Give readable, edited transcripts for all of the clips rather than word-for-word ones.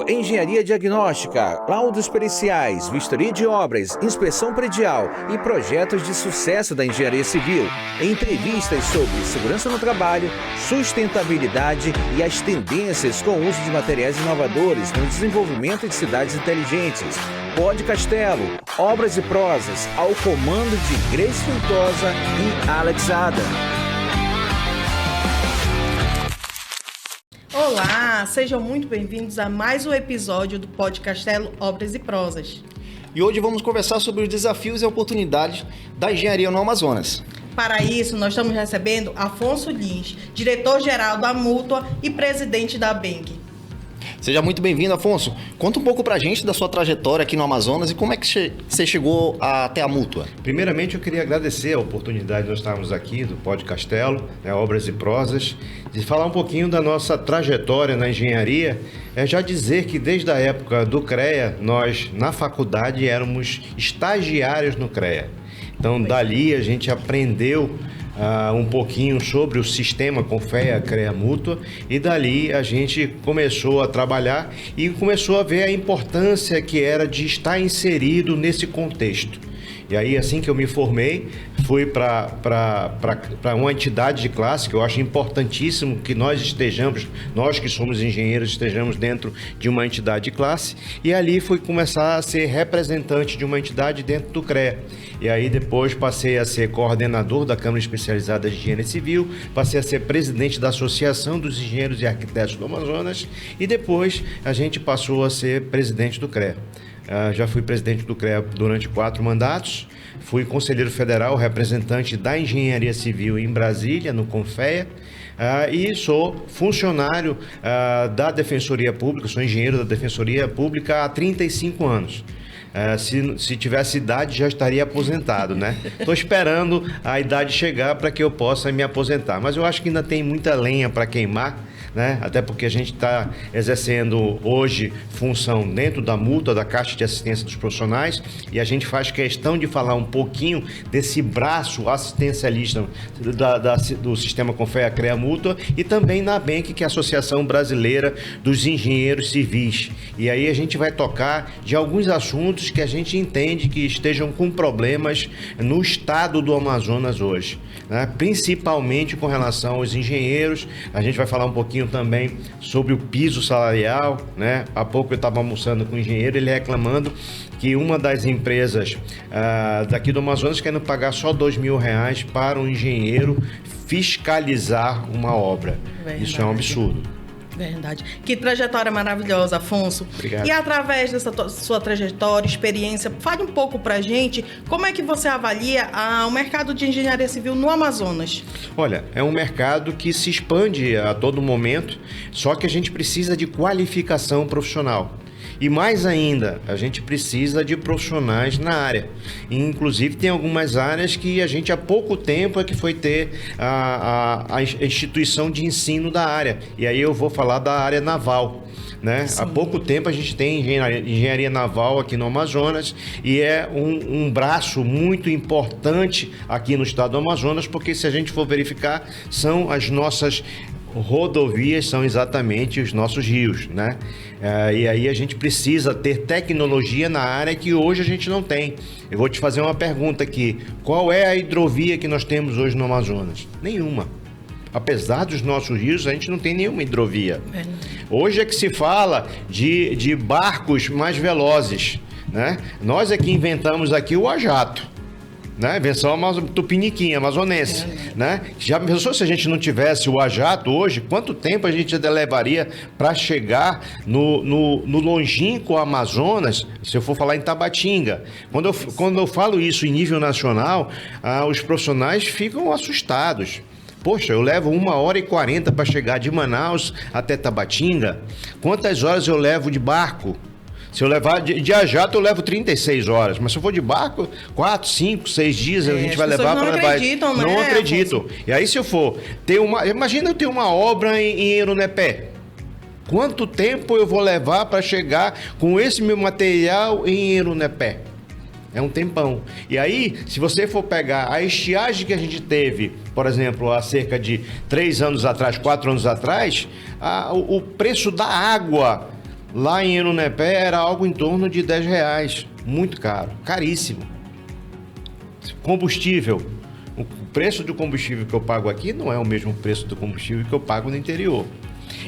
engenharia diagnóstica, laudos periciais, vistoria de obras, inspeção predial e projetos de sucesso da engenharia civil. Entrevistas sobre segurança no trabalho, sustentabilidade e as tendências com o uso de materiais inovadores no desenvolvimento de cidades inteligentes. Pod Castelo, obras e prosas, ao comando de Grace Ventosa e Alex Adam. Olá, sejam muito bem-vindos a mais um episódio do Pod Castelo, Obras e Prosas. E hoje vamos conversar sobre os desafios e oportunidades da engenharia no Amazonas. Para isso, nós estamos recebendo Afonso Lins, diretor-geral da Mútua e presidente da ABENG. Seja muito bem-vindo, Afonso. Conta um pouco pra gente da sua trajetória aqui no Amazonas e como é que você chegou até a Mútua. Primeiramente, eu queria agradecer a oportunidade de nós estarmos aqui do Pod Castelo, Obras e Prosas, de falar um pouquinho da nossa trajetória na engenharia. Já dizer que desde a época do CREA, nós na faculdade éramos estagiários no CREA. Então, dali a gente aprendeu um pouquinho sobre o sistema Confea CREA Mútua e dali a gente começou a trabalhar e começou a ver a importância que era de estar inserido nesse contexto. E aí, assim que eu me formei, fui para uma entidade de classe, que eu acho importantíssimo que nós estejamos, nós que somos engenheiros, estejamos dentro de uma entidade de classe. E ali fui começar a ser representante de uma entidade dentro do CREA. E aí depois passei a ser coordenador da Câmara Especializada de Engenharia Civil, passei a ser presidente da Associação dos Engenheiros e Arquitetos do Amazonas e depois a gente passou a ser presidente do CREA. Já fui presidente do CREA durante 4 mandatos, fui conselheiro federal, representante da Engenharia Civil em Brasília, no Confea, e sou funcionário da Defensoria Pública, sou engenheiro da Defensoria Pública há 35 anos. Se tivesse idade, já estaria aposentado, né? Estou esperando a idade chegar para que eu possa me aposentar, mas eu acho que ainda tem muita lenha para queimar, né? Até porque a gente está exercendo hoje função dentro da Mútua, da Caixa de Assistência dos Profissionais, e a gente faz questão de falar um pouquinho desse braço assistencialista do sistema Confea CREA Mútua e também na ABENG, que é a Associação Brasileira dos Engenheiros Civis. E aí a gente vai tocar de alguns assuntos que a gente entende que estejam com problemas no estado do Amazonas hoje, né? Principalmente com relação aos engenheiros. A gente vai falar um pouquinho também sobre o piso salarial, né? Há pouco eu estava almoçando com um engenheiro, ele reclamando que uma das empresas daqui do Amazonas querendo pagar só R$2.000 para um engenheiro fiscalizar uma obra. Verdade. Isso é um absurdo. Verdade. Que trajetória maravilhosa, Afonso. Obrigado. E através dessa sua trajetória, experiência, fale um pouco pra gente como é que você avalia o mercado de engenharia civil no Amazonas. Olha, é um mercado que se expande a todo momento, só que a gente precisa de qualificação profissional. E mais ainda, a gente precisa de profissionais na área. E, inclusive, tem algumas áreas que a gente há pouco tempo é que foi ter a instituição de ensino da área. E aí eu vou falar da área naval, né? Há pouco tempo a gente tem engenharia naval aqui no Amazonas e é um braço muito importante aqui no estado do Amazonas, porque se a gente for verificar, são as nossas rodovias, são exatamente os nossos rios, né? E aí a gente precisa ter tecnologia na área que hoje a gente não tem. Eu vou te fazer uma pergunta aqui. Qual é a hidrovia que nós temos hoje no Amazonas? Nenhuma. Apesar dos nossos rios, a gente não tem nenhuma hidrovia. Hoje é que se fala de barcos mais velozes, né? Nós é que inventamos aqui o a jato, né? Invenção tupiniquim, amazonense, né? Já pensou se a gente não tivesse o a jato hoje? Quanto tempo a gente levaria para chegar no longínquo Amazonas, se eu for falar em Tabatinga? Quando eu falo isso em nível nacional, os profissionais ficam assustados. Poxa, eu levo 1h40 para chegar de Manaus até Tabatinga. Quantas horas eu levo de barco? Se eu levar de a jato, eu levo 36 horas. Mas se eu for de barco, 4, 5, 6 dias a gente vai levar para levar. Acreditam, né? Não acredito. E aí, se eu for ter imagina eu ter uma obra em Erunepé. Quanto tempo eu vou levar para chegar com esse meu material em Erunepé? É um tempão. E aí, se você for pegar a estiagem que a gente teve, por exemplo, há cerca de 3 anos atrás, 4 anos atrás, o preço da água Lá em Enunepé era algo em torno de R$10. Muito caro, caríssimo. Combustível. O preço do combustível que eu pago aqui não é o mesmo preço do combustível que eu pago no interior.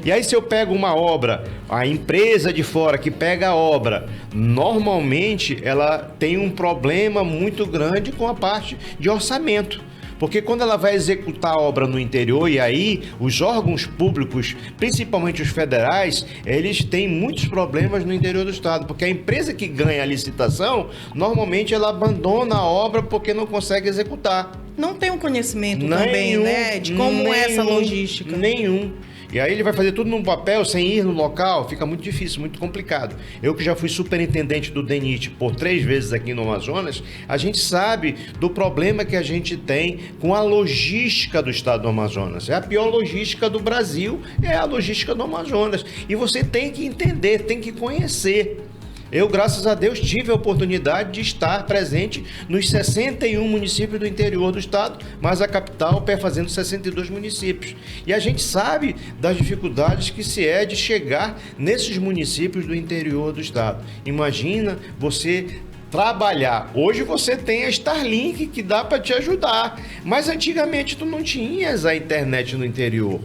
E aí, se eu pego uma obra, a empresa de fora que pega a obra, normalmente ela tem um problema muito grande com a parte de orçamento. Porque quando ela vai executar a obra no interior, e aí os órgãos públicos, principalmente os federais, eles têm muitos problemas no interior do estado. Porque a empresa que ganha a licitação, normalmente ela abandona a obra porque não consegue executar. Não tem um conhecimento também, né, de como é essa logística. Nenhum. E aí ele vai fazer tudo num papel, sem ir no local, fica muito difícil, muito complicado. Eu que já fui superintendente do DENIT por 3 vezes aqui no Amazonas, a gente sabe do problema que a gente tem com a logística do estado do Amazonas. É a pior logística do Brasil, é a logística do Amazonas. E você tem que entender, tem que conhecer. Eu, graças a Deus, tive a oportunidade de estar presente nos 61 municípios do interior do estado, mas a capital perfazendo 62 municípios. E a gente sabe das dificuldades que se é de chegar nesses municípios do interior do estado. Imagina você trabalhar. Hoje você tem a Starlink que dá para te ajudar, mas antigamente tu não tinhas a internet no interior.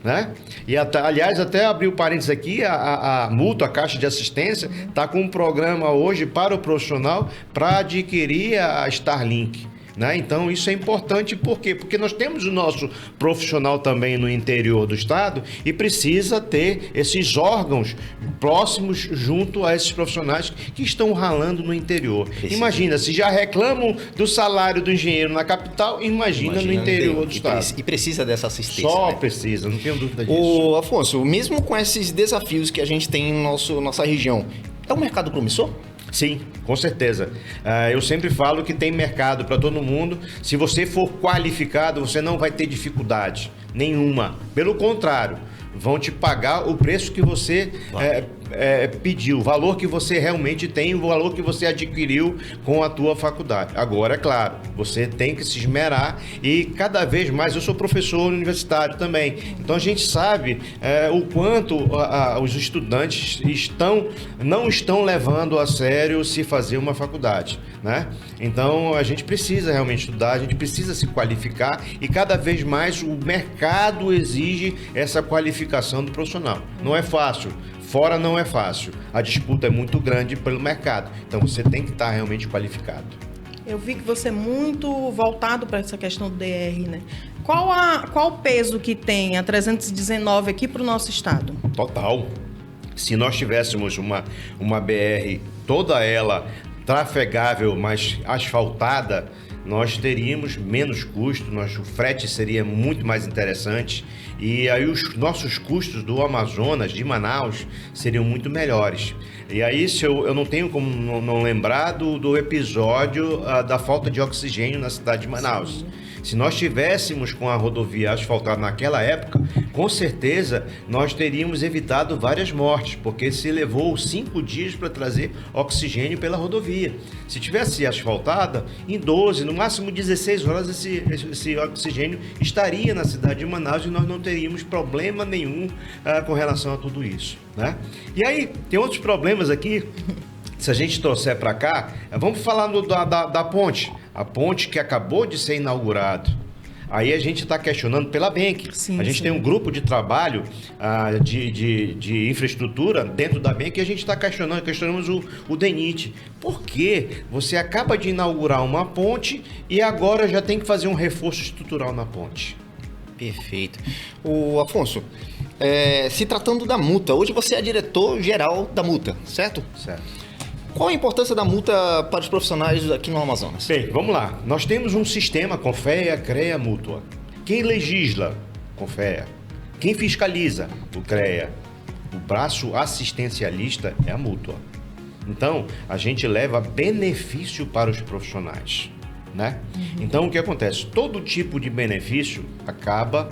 Né? E aliás, até abrir o parênteses aqui, a Mútua, a Caixa de Assistência, está com um programa hoje para o profissional para adquirir a Starlink. Né? Então isso é importante, por quê? Porque nós temos o nosso profissional também no interior do estado e precisa ter esses órgãos próximos junto a esses profissionais que estão ralando no interior. Imagina, se já reclamam do salário do engenheiro na capital, imagina no interior do estado. E precisa dessa assistência. Só né? precisa, não tenho dúvida disso. Ô, Afonso, mesmo com esses desafios que a gente tem em nossa região, é um mercado promissor? Sim, com certeza. Eu sempre falo que tem mercado para todo mundo. Se você for qualificado, você não vai ter dificuldade nenhuma. Pelo contrário, vão te pagar o preço que você pediu, o valor que você realmente tem, o valor que você adquiriu com a tua faculdade. Agora, é claro, você tem que se esmerar e cada vez mais, eu sou professor universitário também, então a gente sabe o quanto os estudantes não estão levando a sério se fazer uma faculdade, né? Então a gente precisa realmente estudar, a gente precisa se qualificar e cada vez mais o mercado exige essa qualificação do profissional. Não é fácil. Fora não é fácil. A disputa é muito grande pelo mercado. Então você tem que estar realmente qualificado. Eu vi que você é muito voltado para essa questão do DR, né? Qual o peso que tem a 319 aqui para o nosso estado? Total. Se nós tivéssemos uma BR, toda ela trafegável, mas asfaltada, nós teríamos menos custo, o frete seria muito mais interessante e aí os nossos custos do Amazonas, de Manaus, seriam muito melhores. E aí eu não tenho como não lembrar do episódio da falta de oxigênio na cidade de Manaus. Se nós tivéssemos com a rodovia asfaltada naquela época, com certeza nós teríamos evitado várias mortes, porque se levou 5 dias para trazer oxigênio pela rodovia. Se tivesse asfaltada, em 12, no máximo 16 horas, esse oxigênio estaria na cidade de Manaus e nós não teríamos problema nenhum com relação a tudo isso, né? E aí, tem outros problemas aqui. Se a gente trouxer para cá, vamos falar da ponte. A ponte que acabou de ser inaugurada. Aí a gente está questionando pela BENC. A gente tem um grupo de trabalho de infraestrutura dentro da BENC e a gente está questionamos o DENIT. Por que você acaba de inaugurar uma ponte e agora já tem que fazer um reforço estrutural na ponte? Perfeito. O Afonso, se tratando da multa, hoje você é diretor-geral da multa, certo? Certo. Qual a importância da multa para os profissionais aqui no Amazonas? Bem, vamos lá. Nós temos um sistema CONFEA, CREA, Mútua. Quem legisla? CONFEA. Quem fiscaliza? O CREA. O braço assistencialista é a Mútua. Então, a gente leva benefício para os profissionais, né? Então, o que acontece? Todo tipo de benefício acaba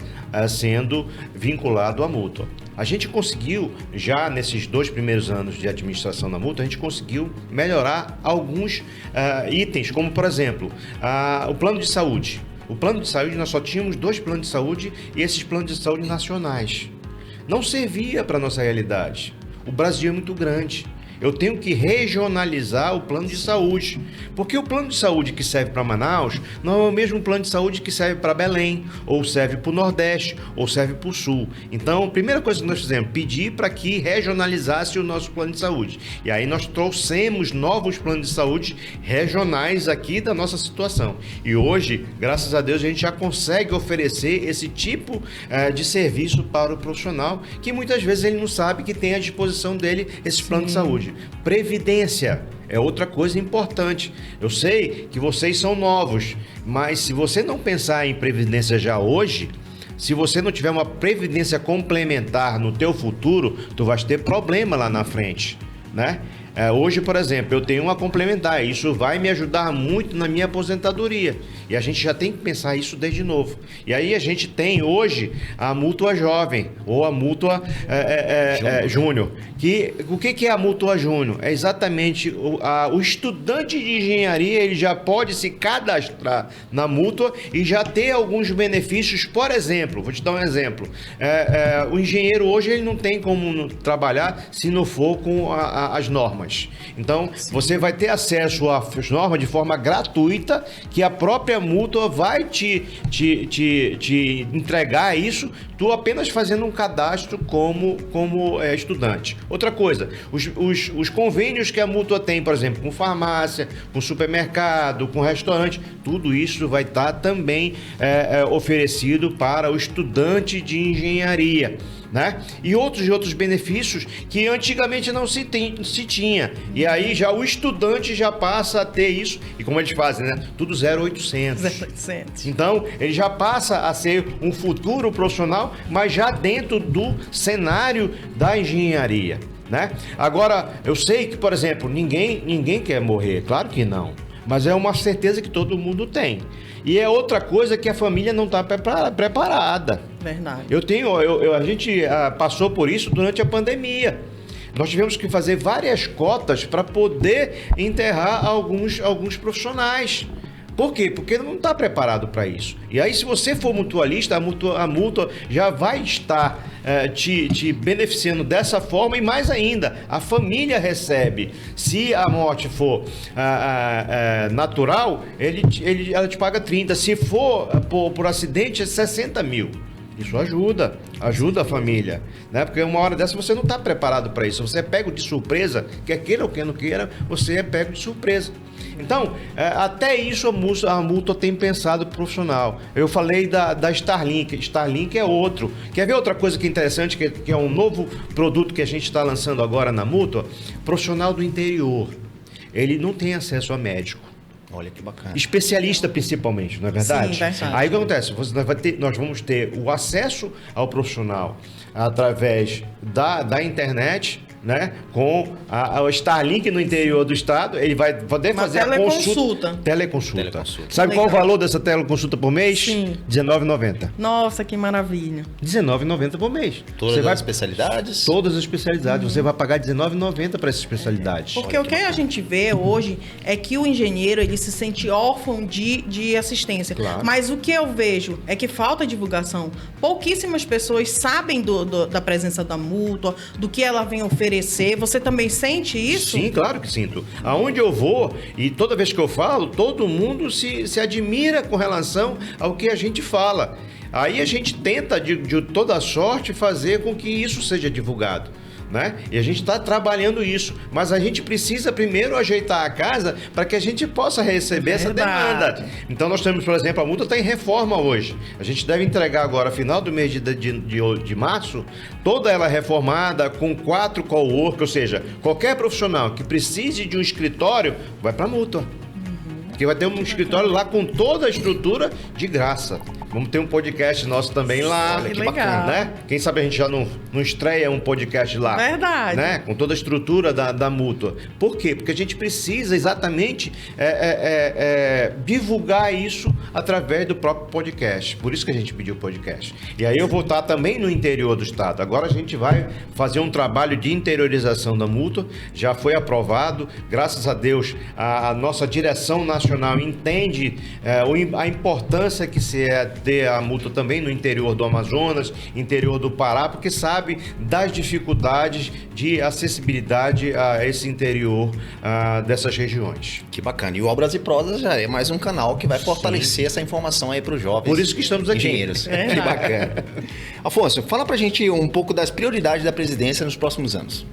sendo vinculado à Mútua. A gente conseguiu, já nesses 2 primeiros anos de administração da Mútua, a gente conseguiu melhorar alguns itens, como, por exemplo, o plano de saúde. O plano de saúde, nós só tínhamos 2 planos de saúde e esses planos de saúde nacionais. Não servia para a nossa realidade. O Brasil é muito grande. Eu tenho que regionalizar o plano de saúde, porque o plano de saúde que serve para Manaus não é o mesmo plano de saúde que serve para Belém, ou serve para o Nordeste, ou serve para o Sul. Então, a primeira coisa que nós fizemos, pedir para que regionalizasse o nosso plano de saúde. E aí nós trouxemos novos planos de saúde regionais aqui da nossa situação. E hoje, graças a Deus, a gente já consegue oferecer esse tipo de serviço para o profissional, que muitas vezes ele não sabe que tem à disposição dele esse plano de saúde. Previdência é outra coisa importante. Eu sei que vocês são novos, mas se você não pensar em previdência já hoje, se você não tiver uma previdência complementar no teu futuro, tu vais ter problema lá na frente, né? Hoje, por exemplo, eu tenho uma complementar, isso vai me ajudar muito na minha aposentadoria, e a gente já tem que pensar isso desde novo. E aí a gente tem hoje a mútua jovem, ou a mútua júnior. O que é a mútua júnior? É exatamente o estudante de engenharia, ele já pode se cadastrar na mútua e já ter alguns benefícios. Por exemplo, vou te dar um exemplo, o engenheiro hoje ele não tem como trabalhar se não for com as normas. Então, você vai ter acesso às normas de forma gratuita, que a própria mútua vai te entregar isso, tu apenas fazendo um cadastro como estudante. Outra coisa, os convênios que a mútua tem, por exemplo, com farmácia, com supermercado, com restaurante, tudo isso vai estar também oferecido para o estudante de engenharia, né? E outros benefícios que antigamente não se tinha. E aí já o estudante já passa a ter isso. E como eles fazem, né? Tudo 0800. 0800. Então, ele já passa a ser um futuro profissional, mas já dentro do cenário da engenharia, né? Agora, eu sei que, por exemplo, ninguém quer morrer. Claro que não. Mas é uma certeza que todo mundo tem. E é outra coisa que a família não está preparada. Verdade. A gente passou por isso durante a pandemia. Nós tivemos que fazer várias cotas para poder enterrar alguns profissionais. Por quê? Porque não está preparado para isso. E aí, se você for mutualista, a mútua já vai estar te beneficiando dessa forma, e mais ainda, a família recebe. Se a morte for natural, ela te paga 30. Se for por acidente, é 60 mil. Isso ajuda a família, né? Porque uma hora dessa você não está preparado para isso. Você é pego de surpresa, quer queira ou quer não queira, você é pego de surpresa. Então, até isso a mútua tem pensado profissional. Eu falei da Starlink. Starlink é outro. Quer ver outra coisa que é interessante, que é um novo produto que a gente está lançando agora na mútua? Profissional do interior. Ele não tem acesso a médico. Olha que bacana. Especialista principalmente, não é verdade? Sim, verdade. Aí o que acontece? Nós vamos ter o acesso ao profissional através da internet, né? Com o Starlink no interior do estado, ele vai poder fazer a consulta. Teleconsulta. Sabe qual o valor dessa teleconsulta por mês? Sim. R$19,90. Nossa, que maravilha. R$19,90 por mês. Todas as especialidades? Todas as especialidades. Você vai pagar R$19,90 para essas especialidades. Porque o que a gente vê hoje é que o engenheiro ele se sente órfão de assistência. Claro. Mas o que eu vejo é que falta divulgação. Pouquíssimas pessoas sabem da presença da mútua, do que ela vem oferecer. Você também sente isso? Sim, claro que sinto. Aonde eu vou, e toda vez que eu falo, todo mundo se admira com relação ao que a gente fala. Aí a gente tenta, de toda sorte, fazer com que isso seja divulgado, né? E a gente está trabalhando isso, mas a gente precisa primeiro ajeitar a casa para que a gente possa receber essa demanda. Então nós temos, por exemplo, a mútua está em reforma hoje. A gente deve entregar agora, final do mês de março, toda ela reformada, com 4 cowork, ou seja, qualquer profissional que precise de um escritório, vai para a mútua. Porque vai ter um escritório lá com toda a estrutura de graça. Vamos ter um podcast nosso também lá. Que que legal. bacana, né? Quem sabe a gente já não estreia um podcast lá. Verdade. Né? Com toda a estrutura da mútua. Por quê? Porque a gente precisa exatamente divulgar isso através do próprio podcast. Por isso que a gente pediu o podcast. E aí eu vou estar também no interior do estado. Agora a gente vai fazer um trabalho de interiorização da mútua. Já foi aprovado. Graças a Deus, a nossa direção nacional entende a importância que se ter a multa também no interior do Amazonas, interior do Pará, porque sabe das dificuldades de acessibilidade a esse interior dessas regiões. Que bacana. E o Obras e Prosas já é mais um canal que vai fortalecer essa informação aí para os jovens. Por isso que estamos aqui. Engenheiros. Que bacana. Afonso, fala pra gente um pouco das prioridades da presidência nos próximos anos.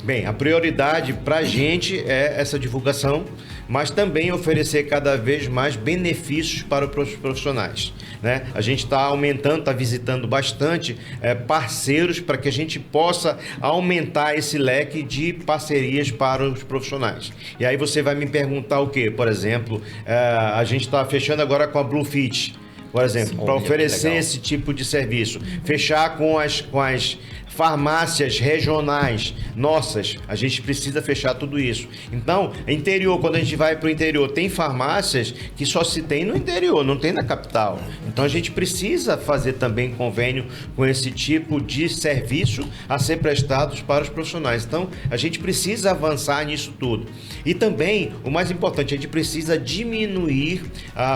Bem, a prioridade para a gente é essa divulgação, mas também oferecer cada vez mais benefícios para os profissionais, né? A gente está aumentando, está visitando bastante parceiros para que a gente possa aumentar esse leque de parcerias para os profissionais. E aí você vai me perguntar o quê? Por exemplo, a gente está fechando agora com a Bluefit, por exemplo, para oferecer esse tipo de serviço. Fechar com as farmácias regionais nossas, a gente precisa fechar tudo isso. Então, interior, quando a gente vai para o interior, tem farmácias que só se tem no interior, não tem na capital. Então, a gente precisa fazer também convênio com esse tipo de serviço a ser prestados para os profissionais. Então, a gente precisa avançar nisso tudo. E também, o mais importante, a gente precisa diminuir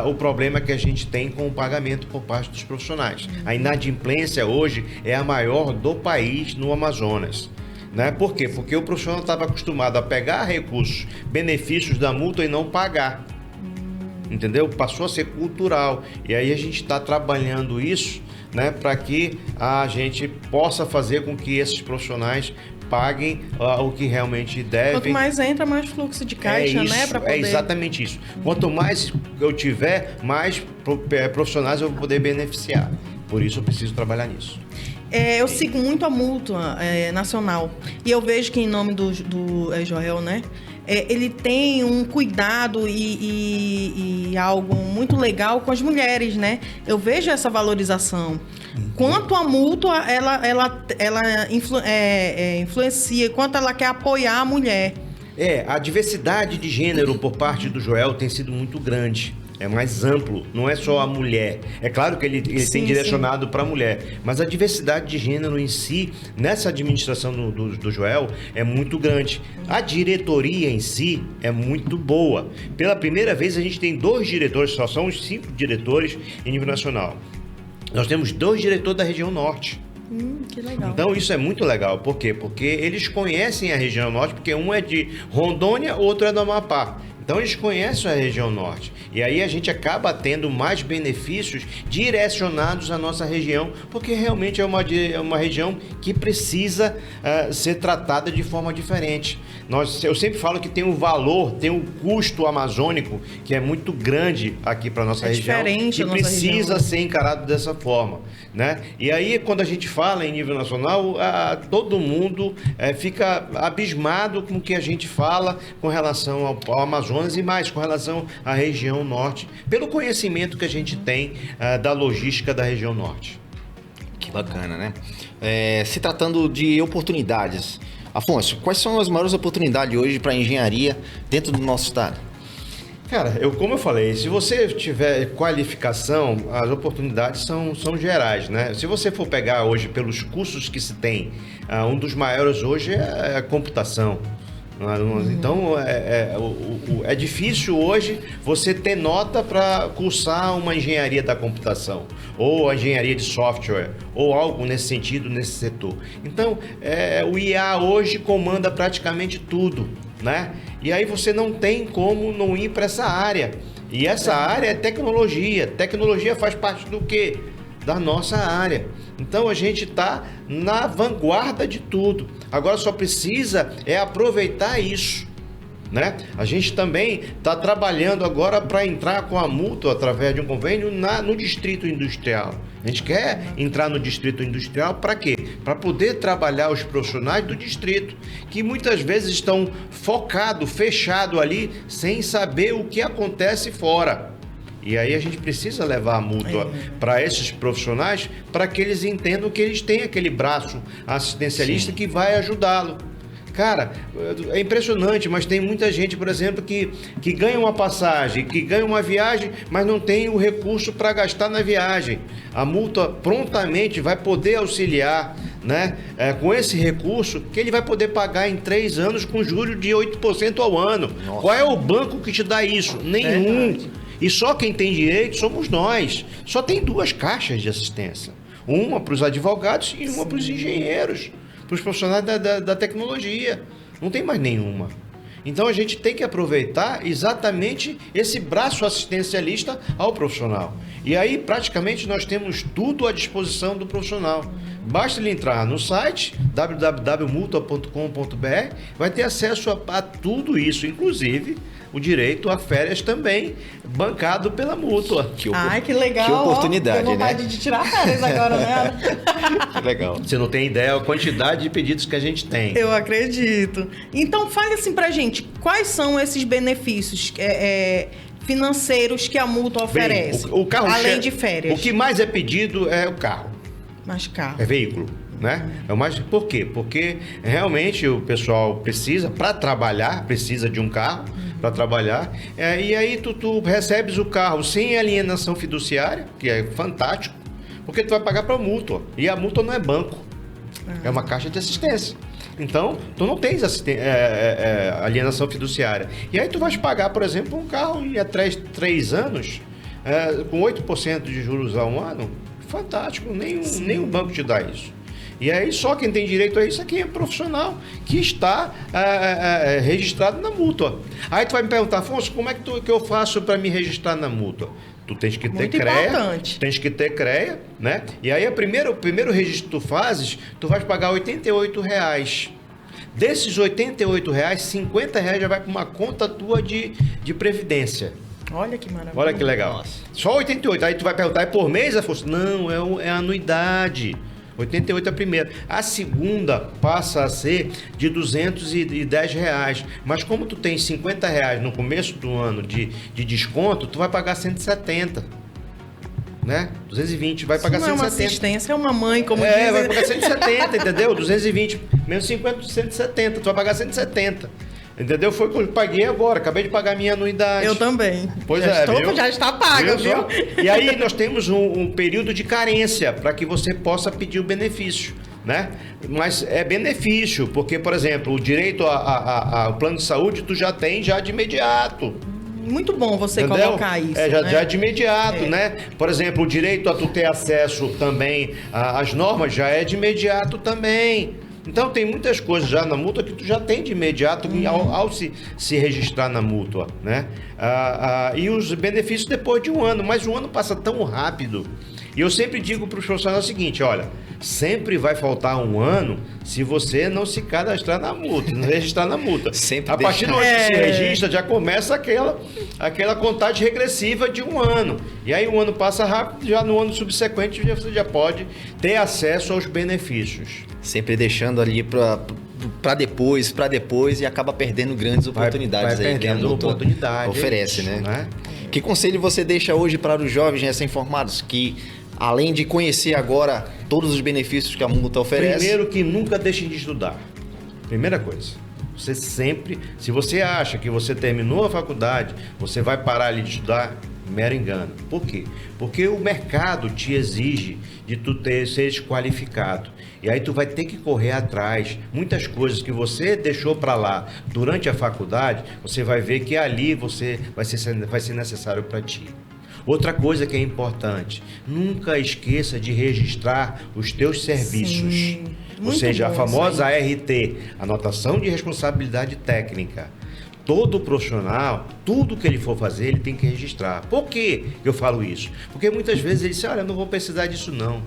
o problema que a gente tem com o pagamento por parte dos profissionais. A inadimplência hoje é a maior do país no Amazonas, né? Por quê? Porque o profissional estava acostumado a pegar recursos, benefícios da multa e não pagar, entendeu? Passou a ser cultural, e aí a gente está trabalhando isso, né, para que a gente possa fazer com que esses profissionais paguem o que realmente devem. Quanto mais entra, mais fluxo de caixa, né? Pra poder... É exatamente isso. Quanto mais eu tiver, mais profissionais eu vou poder beneficiar. Por isso eu preciso trabalhar nisso. Eu sigo muito a mútua nacional. E eu vejo que, em nome do Joel, né? Ele tem um cuidado e algo muito legal com as mulheres, né? Eu vejo essa valorização. Quanto a mútua, ela influencia, quanto ela quer apoiar a mulher. A diversidade de gênero por parte do Joel tem sido muito grande. É mais amplo, não é só a mulher. É claro que ele tem direcionado para a mulher, mas a diversidade de gênero em si, nessa administração do Joel, é muito grande. A diretoria em si é muito boa. Pela primeira vez, a gente tem 2 diretores, só são os 5 diretores em nível nacional. Nós temos 2 diretores da região norte. Que legal. Então isso é muito legal. Por quê? Porque eles conhecem a região norte, porque um é de Rondônia, outro é do Amapá. Então eles conhecem a região norte. E aí a gente acaba tendo mais benefícios direcionados à nossa região, porque realmente é uma região que precisa ser tratada de forma diferente. Eu sempre falo que tem um valor, tem um custo amazônico que é muito grande aqui para a nossa região, que precisa ser encarado dessa forma, né? E aí, quando a gente fala em nível nacional, todo mundo fica abismado com o que a gente fala com relação ao Amazonas e mais com relação à região norte, pelo conhecimento que a gente tem da logística da região norte. Que bacana, né? Se tratando de oportunidades, Afonso, quais são as maiores oportunidades hoje para a engenharia dentro do nosso estado? Cara, como eu falei, se você tiver qualificação, as oportunidades são gerais, né? Se você for pegar hoje pelos cursos que se tem, um dos maiores hoje é a computação. Então, é difícil hoje você ter nota para cursar uma engenharia da computação, ou a engenharia de software, ou algo nesse sentido, nesse setor. Então, o IA hoje comanda praticamente tudo, né? E aí você não tem como não ir para essa área. E essa área é tecnologia. Tecnologia faz parte do quê? Da nossa área. Então a gente está na vanguarda de tudo. Agora só precisa aproveitar isso, né? A gente também está trabalhando agora para entrar com a mútua através de um convênio no distrito industrial. A gente quer entrar no distrito industrial para quê? Para poder trabalhar os profissionais do distrito, que muitas vezes estão focados, fechados ali, sem saber o que acontece fora. E aí a gente precisa levar a mútua para esses profissionais para que eles entendam que eles têm aquele braço assistencialista que vai ajudá-lo. Cara, é impressionante, mas tem muita gente, por exemplo, que ganha uma passagem, que ganha uma viagem, mas não tem o recurso para gastar na viagem. A multa prontamente vai poder auxiliar, né, com esse recurso que ele vai poder pagar em 3 anos com juros de 8% ao ano. Nossa. Qual é o banco que te dá isso? Nenhum. E só quem tem direito somos nós. Só tem 2 caixas de assistência. Uma para os advogados e uma para os engenheiros, para os profissionais da tecnologia. Não tem mais nenhuma. Então a gente tem que aproveitar exatamente esse braço assistencialista ao profissional. E aí praticamente nós temos tudo à disposição do profissional. Basta ele entrar no site www.mutua.com.br, vai ter acesso a tudo isso, inclusive o direito a férias também, bancado pela Mútua. Ai, que legal. Que oportunidade, Tenho vontade né? de tirar férias agora, né? Que legal. Você não tem ideia da quantidade de pedidos que a gente tem. Eu acredito. Então, fale assim pra gente, quais são esses benefícios financeiros que a Mútua oferece, Bem, o carro além de férias? O que mais é pedido é o carro. Mais carro. É veículo, né? É o mais. Por quê? Porque realmente o pessoal precisa, para trabalhar, precisa de um carro para trabalhar. E aí tu recebes o carro sem alienação fiduciária, que é fantástico, porque tu vai pagar para a Mútua. E a Mútua não é banco, é uma caixa de assistência. Então, tu não tens alienação fiduciária. E aí tu vais pagar, por exemplo, um carro e há 3 anos, com 8% de juros ao ano. Fantástico, nenhum banco te dá isso. E aí só quem tem direito a isso é quem é profissional que está registrado na Mútua. Aí tu vai me perguntar, Afonso, como é que eu faço para me registrar na Mútua? Tu tens que ter Muito CREA, importante. tens que ter CREA, né? E aí o primeiro registro que tu fazes, tu vais pagar R$ 88,00. Desses R$ 88,00, R$ 50,00 já vai para uma conta tua de previdência. Olha que maravilha. Olha que legal. Nossa. Só 88. Aí tu vai perguntar, é por mês, Afonso? Não, é anuidade. 88 é a primeira. A segunda passa a ser de R$ 210. Mas como tu tem R$ 50,00 no começo do ano de desconto, tu vai pagar 170. Né? 220, vai pagar Isso não 170. é uma assistência, é uma mãe, como Vai dizem. pagar 170, entendeu? 220, menos 50, 170. Tu vai pagar 170. Entendeu? Foi o que eu paguei agora. Acabei de pagar minha anuidade. Eu também. Pois já viu? Já está paga, Viu só? viu? E aí nós temos um período de carência para que você possa pedir o benefício, né? Mas é benefício, porque, por exemplo, o direito ao plano de saúde tu já tem já de imediato. Muito bom você Entendeu? colocar isso. Já de imediato, É. né? Por exemplo, o direito a tu ter acesso também às normas já é de imediato também. Então tem muitas coisas já na Mútua que tu já tem de imediato ao se registrar na Mútua, né? E os benefícios depois de um ano, mas o ano passa tão rápido. E eu sempre digo para os profissionais o seguinte, olha, sempre vai faltar um ano se você não se cadastrar na Mútua, não registrar na Mútua. Sempre A partir do deixar. momento que se registra, já começa aquela contagem regressiva de um ano. E aí o ano passa rápido, já no ano subsequente você já pode ter acesso aos benefícios. Sempre deixando ali para depois e acaba perdendo grandes oportunidades vai aí que a perdendo Mútua oportunidade, oferece, é isso, né? Que conselho você deixa hoje para os jovens recém-formados que, além de conhecer agora todos os benefícios que a Mútua oferece... Primeiro que nunca deixem de estudar. Primeira coisa. Você sempre, se você acha que você terminou a faculdade, você vai parar ali de estudar, mero engano. Por quê? Porque o mercado te exige de tu seres qualificado. E aí tu vai ter que correr atrás. Muitas coisas que você deixou para lá durante a faculdade, você vai ver que ali vai ser necessário para ti. Outra coisa que é importante, nunca esqueça de registrar os teus serviços. Sim, ou muito seja, a bom famosa isso aí. ART, Anotação de Responsabilidade Técnica. Todo profissional, tudo que ele for fazer, ele tem que registrar. Por que eu falo isso? Porque muitas vezes ele diz, olha, eu não vou precisar disso não.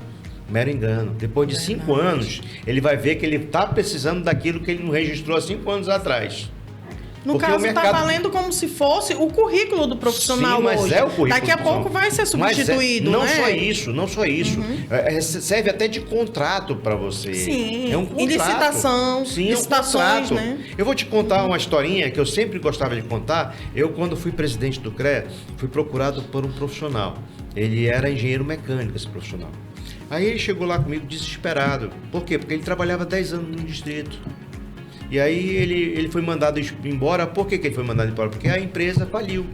Mero engano. Depois de 5 anos, ele vai ver que ele está precisando daquilo que ele não registrou há 5 anos atrás. No Porque caso, o está mercado- valendo como se fosse o currículo do profissional Sim, mas hoje. é o currículo Daqui a do pouco profissional. vai ser Mas substituído, não né? só isso. Serve até de contrato para você. Sim, É um em contrato. licitação, Sim, licitações, é um contrato. né? Eu vou te contar uma historinha que eu sempre gostava de contar. Eu, quando fui presidente do CREA, fui procurado por um profissional. Ele era engenheiro mecânico, esse profissional. Aí ele chegou lá comigo desesperado. Por quê? Porque ele trabalhava 10 anos no distrito. E aí ele foi mandado embora. Por que ele foi mandado embora? Porque a empresa faliu.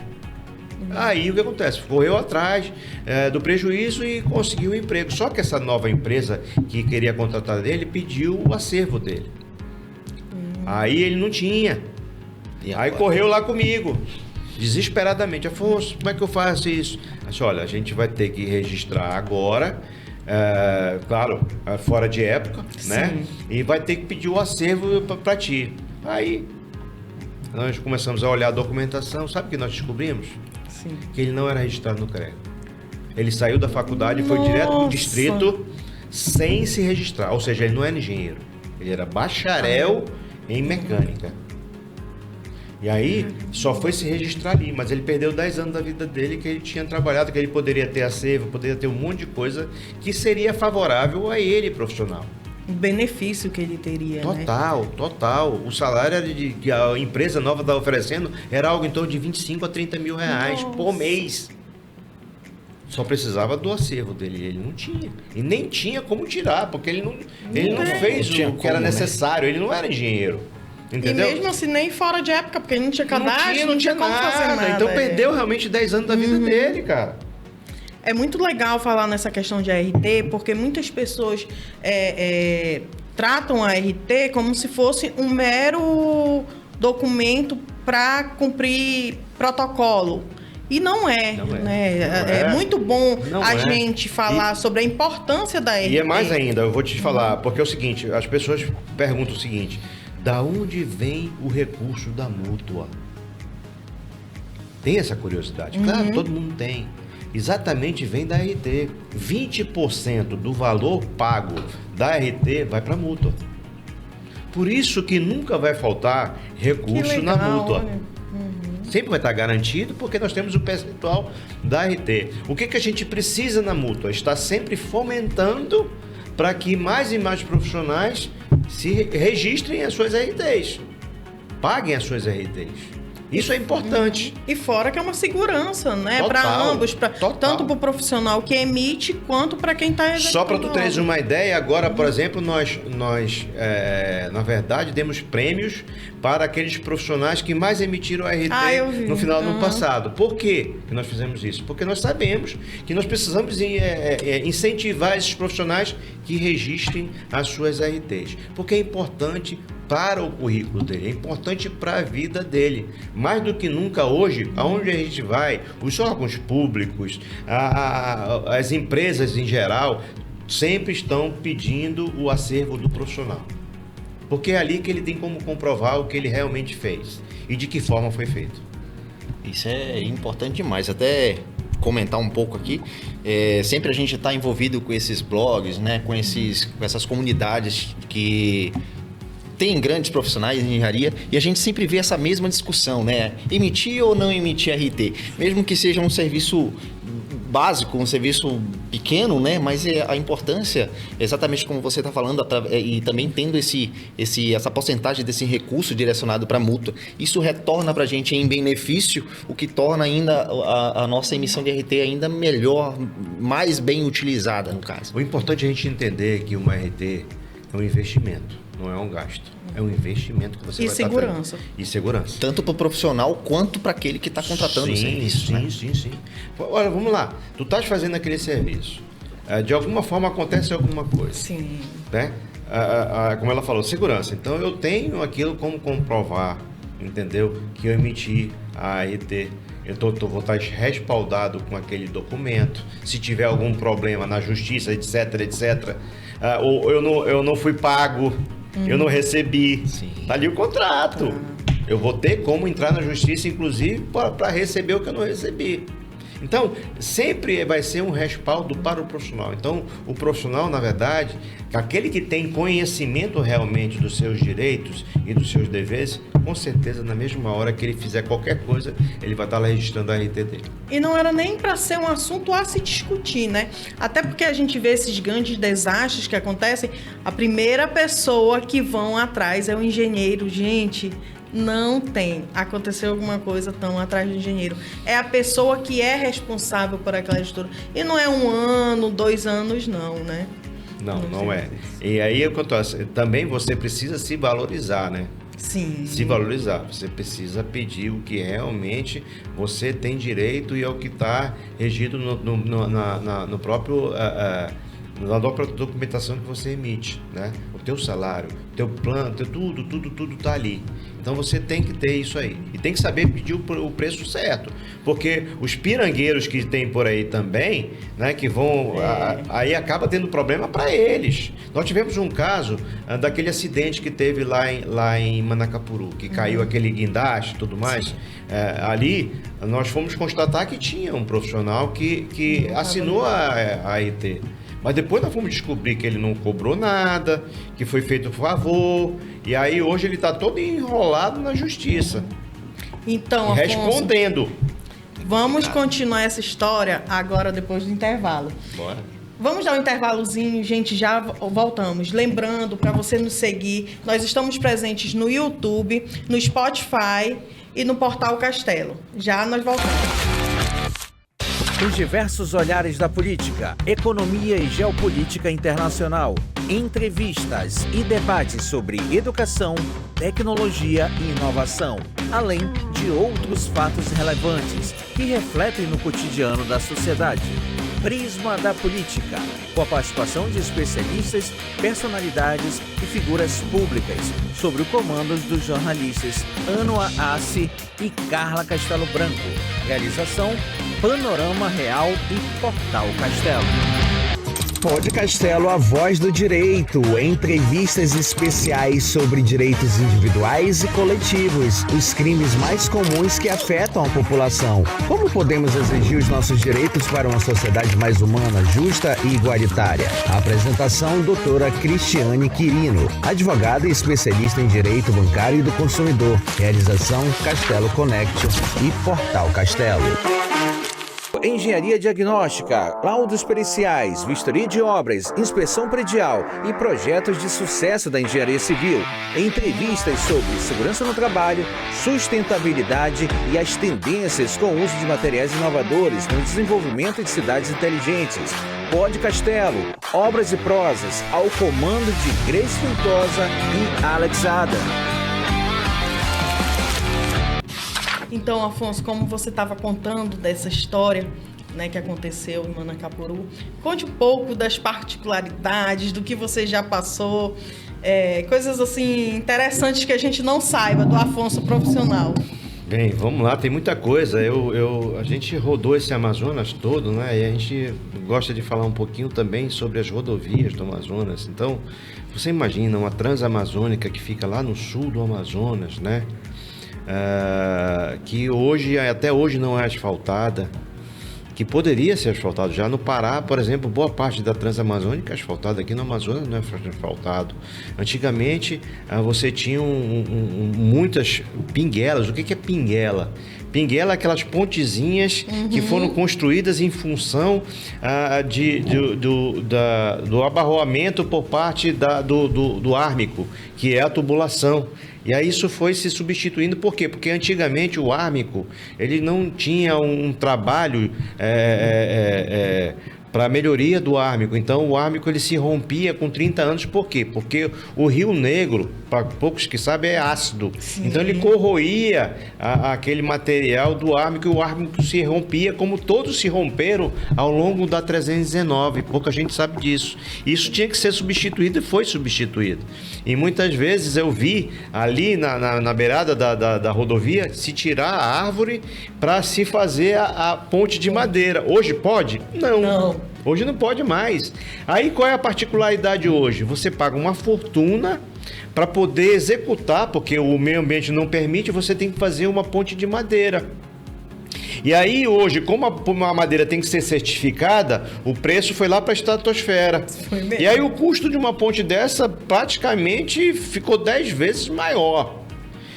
Aí o que acontece? Correu atrás do prejuízo e conseguiu o emprego. Só que essa nova empresa que queria contratar ele pediu o acervo dele. Aí ele não tinha. E Aí agora? correu lá comigo. desesperadamente. Afonso, como é que eu faço isso? Eu disse, olha, a gente vai ter que registrar agora, claro, fora de época, né? E vai ter que pedir o acervo para ti. Aí, nós começamos a olhar a documentação, sabe o que nós descobrimos? Sim. Que ele não era registrado no CREA. Ele saiu da faculdade e foi direto para o distrito sem se registrar, ou seja, ele não era engenheiro, ele era bacharel em mecânica. E aí, só foi se registrar ali, mas ele perdeu 10 anos da vida dele que ele tinha trabalhado, que ele poderia ter acervo, poderia ter um monte de coisa que seria favorável a ele, profissional. O benefício que ele teria, Total, né? total. O salário que a empresa nova está oferecendo era algo em torno de 25 a 30 mil reais por mês. Só precisava do acervo dele, ele não tinha. E nem tinha como tirar, porque ele não fez o que era necessário, ele não era engenheiro. Entendeu? E mesmo assim, nem fora de época, porque ele não tinha cadastro, não tinha como fazer nada. Então perdeu realmente 10 anos da vida dele, cara. É muito legal falar nessa questão de ART, porque muitas pessoas tratam a ART como se fosse um mero documento para cumprir protocolo. E não é, né? É muito bom gente falar sobre a importância da ART. E é mais ainda, eu vou te falar, porque é o seguinte, as pessoas perguntam o seguinte, da onde vem o recurso da mútua? Tem essa curiosidade? Claro, todo mundo tem. Exatamente, vem da RT. 20% do valor pago da RT vai para a mútua. Por isso que nunca vai faltar recurso na mútua. Sempre vai estar garantido, porque nós temos o percentual da RT. O que a gente precisa na mútua? Está sempre fomentando para que mais e mais profissionais se registrem as suas RTs, paguem as suas RTs. Isso é importante. E fora que é uma segurança, né? Para ambos, tanto para o profissional que emite, quanto para quem está executando. Só para tu teres uma ideia, agora, por exemplo, nós na verdade, demos prêmios para aqueles profissionais que mais emitiram a RT no final do ano passado. Por quê que nós fizemos isso? Porque nós sabemos que nós precisamos incentivar esses profissionais que registrem as suas RTs. Porque é importante para o currículo dele, é importante para a vida dele. Mais do que nunca hoje, aonde a gente vai, os órgãos públicos, as empresas em geral, sempre estão pedindo o acervo do profissional. Porque é ali que ele tem como comprovar o que ele realmente fez e de que forma foi feito. Isso é importante demais. Até comentar um pouco aqui, sempre a gente está envolvido com esses blogs, né, com essas comunidades que tem grandes profissionais em engenharia e a gente sempre vê essa mesma discussão, né? Emitir ou não emitir RT? Mesmo que seja um serviço básico, um serviço pequeno, né? Mas a importância, exatamente como você está falando, e também tendo essa porcentagem desse recurso direcionado para a mútua, isso retorna para a gente em benefício, o que torna ainda a nossa emissão de RT ainda melhor, mais bem utilizada, no caso. O importante é a gente entender que uma RT é um investimento. Não é um gasto, é um investimento que você vai estar fazendo. E segurança. Tanto para o profissional quanto para aquele que está contratando o serviço. Sim. Olha, vamos lá. Tu estás fazendo aquele serviço. De alguma forma acontece alguma coisa. Sim. Né? Como ela falou, segurança. Então eu tenho aquilo como comprovar, entendeu? Que eu emiti a ART. Vou estar respaldado com aquele documento. Se tiver algum problema na justiça, etc. Ou eu não fui pago. Eu não recebi. Tá ali o contrato. Eu vou ter como entrar na justiça, inclusive, para receber o que eu não recebi. Então, sempre vai ser um respaldo para o profissional. Então, o profissional, na verdade, aquele que tem conhecimento realmente dos seus direitos e dos seus deveres, com certeza, na mesma hora que ele fizer qualquer coisa, ele vai estar lá registrando a RT dele. E não era nem para ser um assunto a se discutir, né? Até porque a gente vê esses grandes desastres que acontecem, a primeira pessoa que vão atrás é o engenheiro. Gente, não tem. Aconteceu alguma coisa, tão atrás do engenheiro. É a pessoa que é responsável por aquela estrutura. E não é 1 ano, 2 anos, não, né? Não é. E aí, também você precisa se valorizar, né? Sim. Se valorizar. Você precisa pedir o que realmente você tem direito e é o que está regido no próprio na documentação que você emite, né? O teu salário, o teu plano, tudo tá ali. Então você tem que ter isso aí. E tem que saber pedir o preço certo. Porque os pirangueiros que tem por aí também, né, que vão... Aí acaba tendo problema para eles. Nós tivemos um caso daquele acidente que teve lá em Manacapuru, que caiu aquele guindaste e tudo mais. Ali, nós fomos constatar que tinha um profissional que assinou a AIT. Mas depois nós fomos descobrir que ele não cobrou nada, que foi feito um favor, e aí hoje ele está todo enrolado na justiça. Então, Afonso, respondendo. Vamos continuar essa história agora, depois do intervalo. Bora. Vamos dar um intervalozinho, gente, já voltamos. Lembrando, para você nos seguir, nós estamos presentes no YouTube, no Spotify e no Portal Castelo. Já nós voltamos. Os diversos olhares da política, economia e geopolítica internacional, entrevistas e debates sobre educação, tecnologia e inovação, além de outros fatos relevantes que refletem no cotidiano da sociedade. Prisma da Política, com a participação de especialistas, personalidades e figuras públicas, sob o comando dos jornalistas Anoa Assi e Carla Castelo Branco. Realização Panorama Real e Portal Castelo. Pod Castelo, a voz do direito. Entrevistas especiais sobre direitos individuais e coletivos, os crimes mais comuns que afetam a população. Como podemos exigir os nossos direitos para uma sociedade mais humana, justa e igualitária? A apresentação, doutora Cristiane Quirino, advogada e especialista em direito bancário e do consumidor. Realização Castelo Connection e Portal Castelo. Engenharia diagnóstica, laudos periciais, vistoria de obras, inspeção predial e projetos de sucesso da engenharia civil. Entrevistas sobre segurança no trabalho, sustentabilidade e as tendências com o uso de materiais inovadores no desenvolvimento de cidades inteligentes. Pod Castelo, obras e prosas, ao comando de Grace Fintosa e Alex Adam. Então, Afonso, como você estava contando dessa história, né, que aconteceu em Manacapuru, conte um pouco das particularidades, do que você já passou, coisas assim interessantes que a gente não saiba do Afonso profissional. Bem, vamos lá, tem muita coisa. A gente rodou esse Amazonas todo, né? E a gente gosta de falar um pouquinho também sobre as rodovias do Amazonas. Então, você imagina uma transamazônica que fica lá no sul do Amazonas, né? Que até hoje não é asfaltada, que poderia ser asfaltado. Já no Pará, por exemplo, boa parte da Transamazônica é asfaltada. Aqui no Amazonas não é asfaltado. Antigamente, você tinha muitas pinguelas. O que é pinguela? Pinguela é aquelas pontezinhas que foram construídas em função do abarroamento por parte do ármico, que é a tubulação. E aí isso foi se substituindo, por quê? Porque antigamente o ármico, ele não tinha um trabalho para a melhoria do ármico. Então o ármico ele se rompia com 30 anos, por quê? Porque o Rio Negro, para poucos que sabem, é ácido. Sim. Então ele corroía aquele material do ármico, e o ármico se rompia, como todos se romperam ao longo da 319. Pouca gente sabe disso. Isso tinha que ser substituído e foi substituído. E muitas vezes eu vi ali na beirada da rodovia se tirar a árvore para se fazer a ponte de madeira. Hoje pode? Não. Hoje não pode mais. Aí qual é a particularidade hoje? Você paga uma fortuna para poder executar, porque o meio ambiente não permite, você tem que fazer uma ponte de madeira. E aí hoje, como a madeira tem que ser certificada, o preço foi lá para a estratosfera. E aí o custo de uma ponte dessa praticamente ficou 10 vezes maior.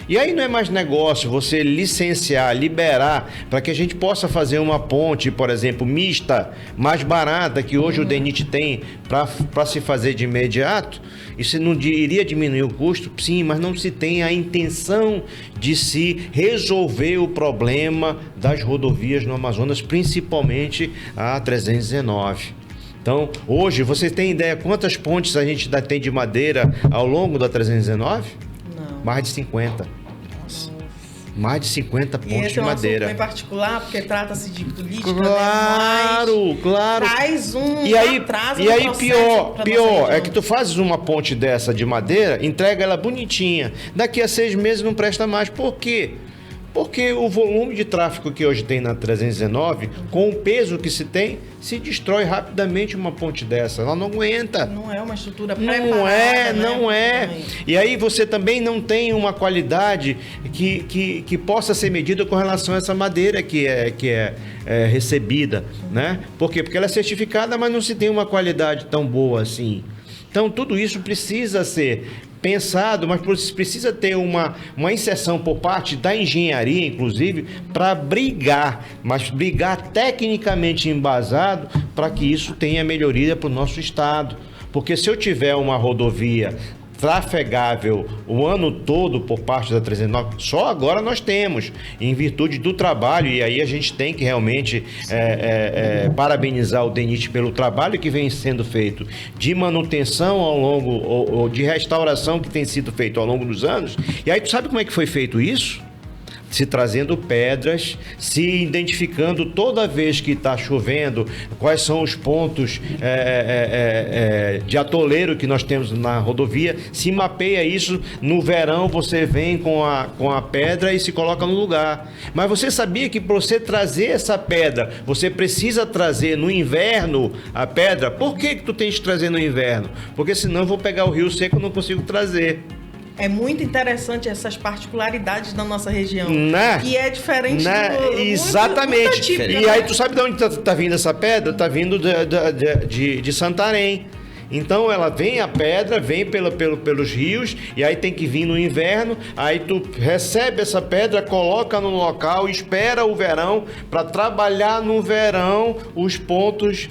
E aí não é mais negócio você licenciar, liberar, para que a gente possa fazer uma ponte, por exemplo, mista, mais barata, que hoje o DENIT tem para se fazer de imediato. Isso não iria diminuir o custo? Sim, mas não se tem a intenção de se resolver o problema das rodovias no Amazonas, principalmente a 319. Então, hoje, você tem ideia quantas pontes a gente ainda tem de madeira ao longo da 319? Não. Mais de 50. Nossa. Mais de 50 E pontos esse de é um assunto madeira. bem particular, porque trata-se de política, Claro, né? Mas claro. traz um E aí, atraso e no aí processo pior pra é nossa que região. tu fazes uma ponte dessa de madeira, entrega ela bonitinha. Daqui a 6 meses não presta mais. Por quê? Porque o volume de tráfego que hoje tem na 319, com o peso que se tem, se destrói rapidamente uma ponte dessa. Ela não aguenta. Não é uma estrutura preparada, Não é, né? não é. E aí você também não tem uma qualidade que possa ser medida com relação a essa madeira que é recebida, né? Por quê? Porque ela é certificada, mas não se tem uma qualidade tão boa assim. Então tudo isso precisa ser pensado, mas precisa ter uma inserção por parte da engenharia, inclusive, para brigar, mas brigar tecnicamente embasado para que isso tenha melhoria para o nosso estado. Porque se eu tiver uma rodovia trafegável o ano todo por parte da 309, só agora nós temos, em virtude do trabalho, e aí a gente tem que realmente parabenizar o DENIT pelo trabalho que vem sendo feito de manutenção ao longo, ou de restauração que tem sido feito ao longo dos anos. E aí tu sabe como é que foi feito isso? Se trazendo pedras, se identificando toda vez que está chovendo, quais são os pontos de atoleiro que nós temos na rodovia, se mapeia isso, no verão você vem com a pedra e se coloca no lugar. Mas você sabia que para você trazer essa pedra, você precisa trazer no inverno a pedra? Por que tu tens que trazer no inverno? Porque senão eu vou pegar o rio seco e não consigo trazer. É muito interessante essas particularidades da nossa região. Né? Que é diferente do... Exatamente. Muito atípica, E né? aí, tu sabe de onde tá vindo essa pedra? Tá vindo de Santarém. Então ela vem, a pedra vem pelos rios, e aí tem que vir no inverno, aí tu recebe essa pedra, coloca no local, espera o verão para trabalhar no verão os pontos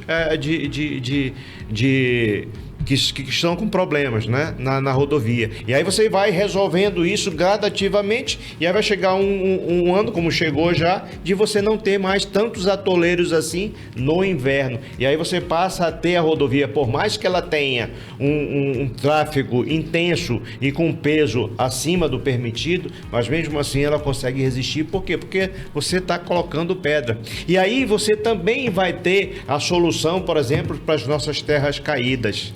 que estão com problemas, né, na rodovia. E aí você vai resolvendo isso gradativamente, e aí vai chegar um ano, como chegou já, de você não ter mais tantos atoleiros assim no inverno. E aí você passa a ter a rodovia, por mais que ela tenha um tráfego intenso e com peso acima do permitido, mas mesmo assim ela consegue resistir. Por quê? Porque você está colocando pedra. E aí você também vai ter a solução, por exemplo, para as nossas terras caídas.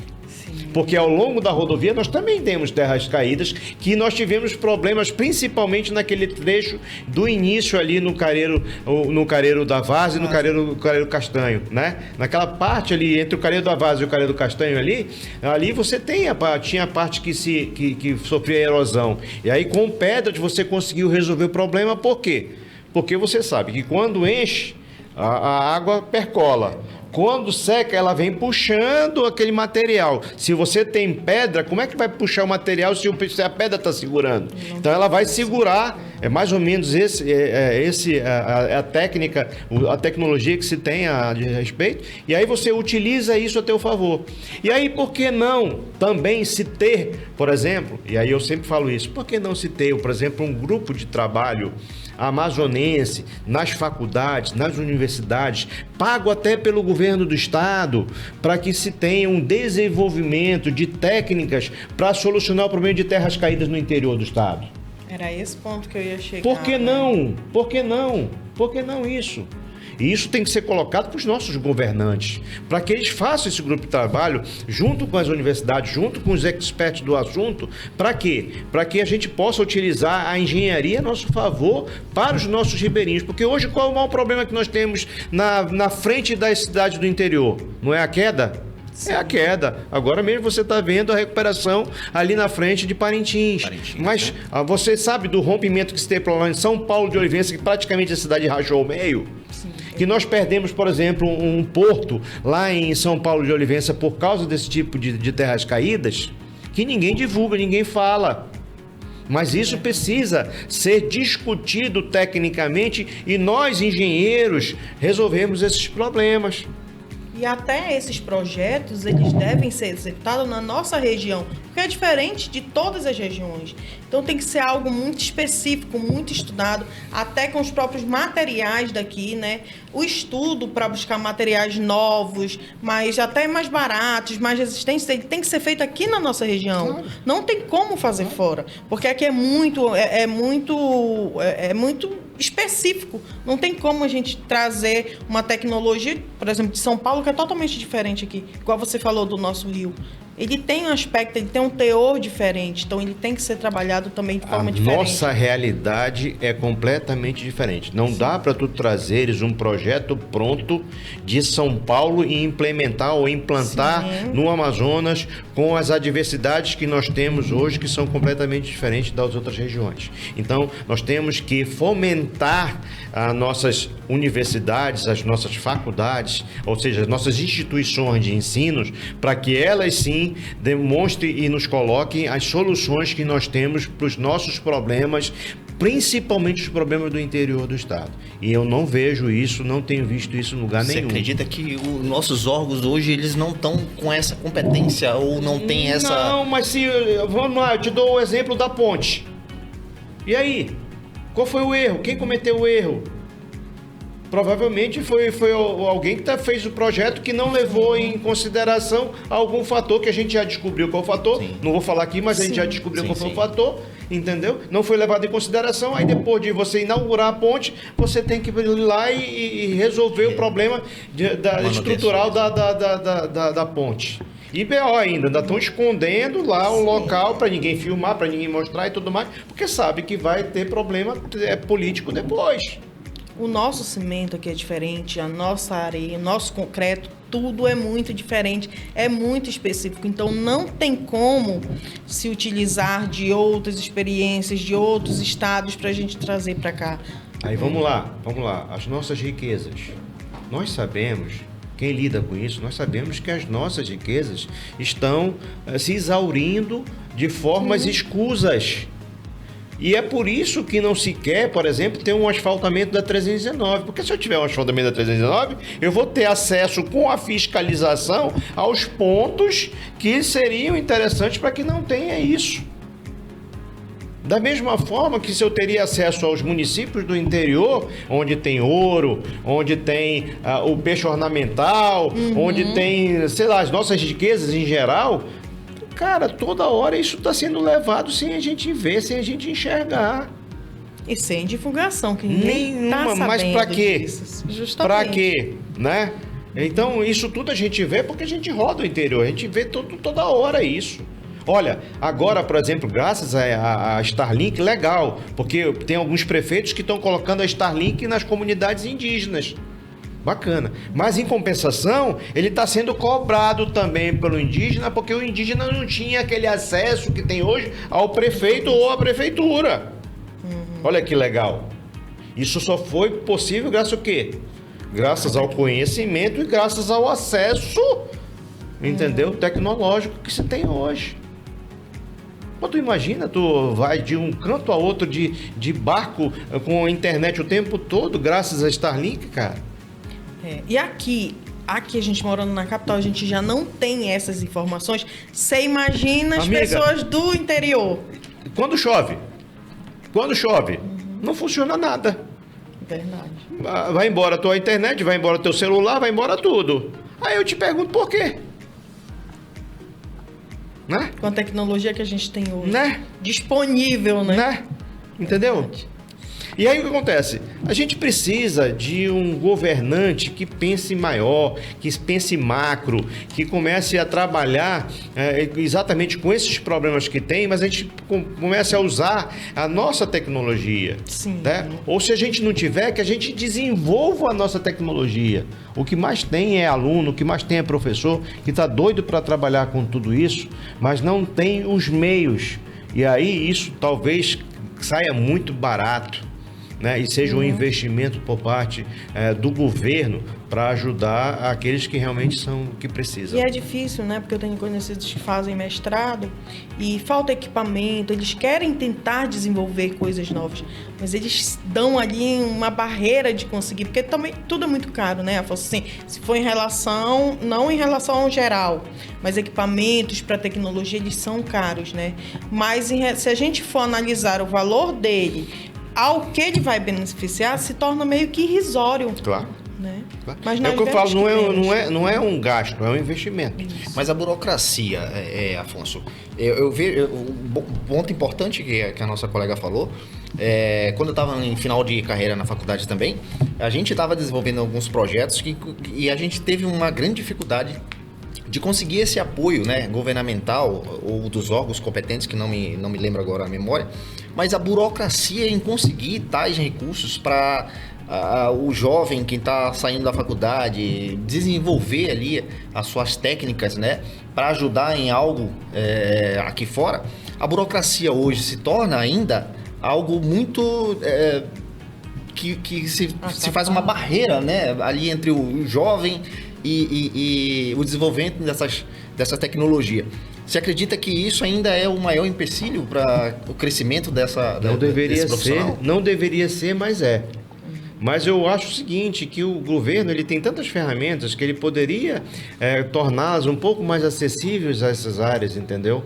Porque ao longo da rodovia nós também temos terras caídas, que nós tivemos problemas principalmente naquele trecho do início ali no Careiro da Várzea e no Careiro Castanho, né? Naquela parte ali entre o Careiro da Várzea e o Careiro Castanho ali você tinha a parte que sofria erosão. E aí com pedras você conseguiu resolver o problema. Por quê? Porque você sabe que quando enche, a água percola. Quando seca, ela vem puxando aquele material. Se você tem pedra, como é que vai puxar o material se a pedra está segurando? Então ela vai segurar, é mais ou menos a técnica, a tecnologia que se tem a respeito, e aí você utiliza isso a teu favor. E aí, por que não também se ter, por exemplo, e aí eu sempre falo isso, por que não se ter, por exemplo, um grupo de trabalho amazonense, nas faculdades, nas universidades, pago até pelo governo do estado, para que se tenha um desenvolvimento de técnicas para solucionar o problema de terras caídas no interior do estado? Era esse ponto que eu ia chegar. Por que não? Por que não? Por que não isso? E isso tem que ser colocado para os nossos governantes, para que eles façam esse grupo de trabalho junto com as universidades, junto com os experts do assunto. Para quê? Para que a gente possa utilizar a engenharia a nosso favor para os nossos ribeirinhos. Porque hoje qual é o maior problema que nós temos na frente das cidades do interior? Não é a queda? É a queda. Agora mesmo você está vendo a recuperação ali na frente de Parintins. Mas né? Você sabe do rompimento que se teve lá em São Paulo de Olivença, que praticamente a cidade rachou ao meio? Sim. Que nós perdemos, por exemplo, um porto lá em São Paulo de Olivença por causa desse tipo de terras caídas, que ninguém divulga, ninguém fala. Mas isso precisa ser discutido tecnicamente e nós, engenheiros, resolvemos esses problemas. E até esses projetos, eles devem ser executados na nossa região, porque é diferente de todas as regiões. Então tem que ser algo muito específico, muito estudado, até com os próprios materiais daqui, né? O estudo para buscar materiais novos, mas até mais baratos, mais resistentes, ele tem que ser feito aqui na nossa região. Claro. Não tem como fazer fora, porque aqui é muito específico. Não tem como a gente trazer uma tecnologia, por exemplo, de São Paulo, que é totalmente diferente aqui. Igual você falou do nosso rio. Ele tem um aspecto, ele tem um teor diferente, então ele tem que ser trabalhado também de forma diferente. A nossa realidade é completamente diferente. Não dá para tu trazeres um projeto pronto de São Paulo e implementar ou implantar no Amazonas com as adversidades que nós temos hoje, que são completamente diferentes das outras regiões. Então, nós temos que fomentar as nossas universidades, as nossas faculdades, ou seja, as nossas instituições de ensino, para que elas sim demonstrem e nos coloquem as soluções que nós temos para os nossos problemas, principalmente os problemas do interior do estado. E eu não vejo isso, não tenho visto isso em lugar nenhum. Você acredita que os nossos órgãos hoje, eles não estão com essa competência ou não tem essa... Não, mas se... Vamos lá, eu te dou o exemplo da ponte. E aí? Qual foi o erro? Quem cometeu o erro? Provavelmente foi alguém que fez o projeto que não levou em consideração algum fator que a gente já descobriu qual fator. Sim. Não vou falar aqui, mas a gente já descobriu qual foi o fator, entendeu? Não foi levado em consideração. Aí depois de você inaugurar a ponte, você tem que ir lá e resolver o problema estrutural da ponte. E pior ainda estão escondendo lá o local para ninguém filmar, para ninguém mostrar e tudo mais, porque sabe que vai ter problema político depois. O nosso cimento aqui é diferente, a nossa areia, o nosso concreto, tudo é muito diferente, é muito específico. Então, não tem como se utilizar de outras experiências, de outros estados para a gente trazer para cá. Aí, vamos lá. As nossas riquezas. Nós sabemos, quem lida com isso, nós sabemos que as nossas riquezas estão se exaurindo de formas escusas. E é por isso que não se quer, por exemplo, ter um asfaltamento da 319. Porque se eu tiver um asfaltamento da 319, eu vou ter acesso com a fiscalização aos pontos que seriam interessantes para que não tenha isso. Da mesma forma que se eu teria acesso aos municípios do interior, onde tem ouro, onde tem o peixe ornamental, onde tem, sei lá, as nossas riquezas em geral... Cara, toda hora isso está sendo levado sem a gente ver, sem a gente enxergar. E sem divulgação, que ninguém tá sabendo. Mas para quê? Justamente. Para quê, né? Então, isso tudo a gente vê porque a gente roda o interior, a gente vê toda hora isso. Olha, agora, por exemplo, graças a Starlink, legal, porque tem alguns prefeitos que estão colocando a Starlink nas comunidades indígenas. Bacana. Mas, em compensação, ele está sendo cobrado também pelo indígena, porque o indígena não tinha aquele acesso que tem hoje ao prefeito ou à prefeitura. Olha que legal. Isso só foi possível graças ao quê? Graças ao conhecimento e graças ao acesso, entendeu? Tecnológico que se tem hoje. Pô, tu imagina, tu vai de um canto a outro de barco com a internet o tempo todo, graças a Starlink, cara. E aqui a gente morando na capital, a gente já não tem essas informações. Você imagina as pessoas do interior. Quando chove, não funciona nada. Verdade. Vai embora a tua internet, vai embora teu celular, vai embora tudo. Aí eu te pergunto por quê? Né? Com a tecnologia que a gente tem hoje. Né? Disponível, né? Entendeu? Verdade. E aí o que acontece? A gente precisa de um governante que pense maior, que pense macro, que comece a trabalhar exatamente com esses problemas que tem, mas a gente comece a usar a nossa tecnologia. Sim. Né? Ou se a gente não tiver, que a gente desenvolva a nossa tecnologia. O que mais tem é aluno, o que mais tem é professor, que está doido para trabalhar com tudo isso, mas não tem os meios. E aí isso talvez saia muito barato. né, e seja um investimento por parte do governo para ajudar aqueles que realmente são que precisam. E é difícil, né? Porque eu tenho conhecidos que fazem mestrado e falta equipamento, eles querem tentar desenvolver coisas novas, mas eles dão ali uma barreira de conseguir, porque também tudo é muito caro, né? Assim, se for em relação, não em relação ao geral, mas equipamentos para tecnologia, eles são caros, né? Mas se a gente for analisar o valor dele ao que ele vai beneficiar, se torna meio que irrisório. Claro. Né? Mas é o que eu falo, não é um gasto, é um investimento. Mas a burocracia, Afonso, eu vejo um ponto importante que a nossa colega falou, quando eu estava em final de carreira na faculdade também, a gente estava desenvolvendo alguns projetos e a gente teve uma grande dificuldade de conseguir esse apoio, né, governamental ou dos órgãos competentes, que não me lembro agora a memória, mas a burocracia em conseguir tais recursos para o jovem que está saindo da faculdade desenvolver ali as suas técnicas, né, para ajudar em algo aqui fora. A burocracia hoje se torna ainda algo muito que se faz uma barreira, né, ali entre o jovem e o desenvolvimento dessa tecnologia. Você acredita que isso ainda é o maior empecilho para o crescimento desse profissional? Não deveria ser, mas é. Mas eu acho o seguinte, que o governo ele tem tantas ferramentas que ele poderia torná-las um pouco mais acessíveis a essas áreas, entendeu?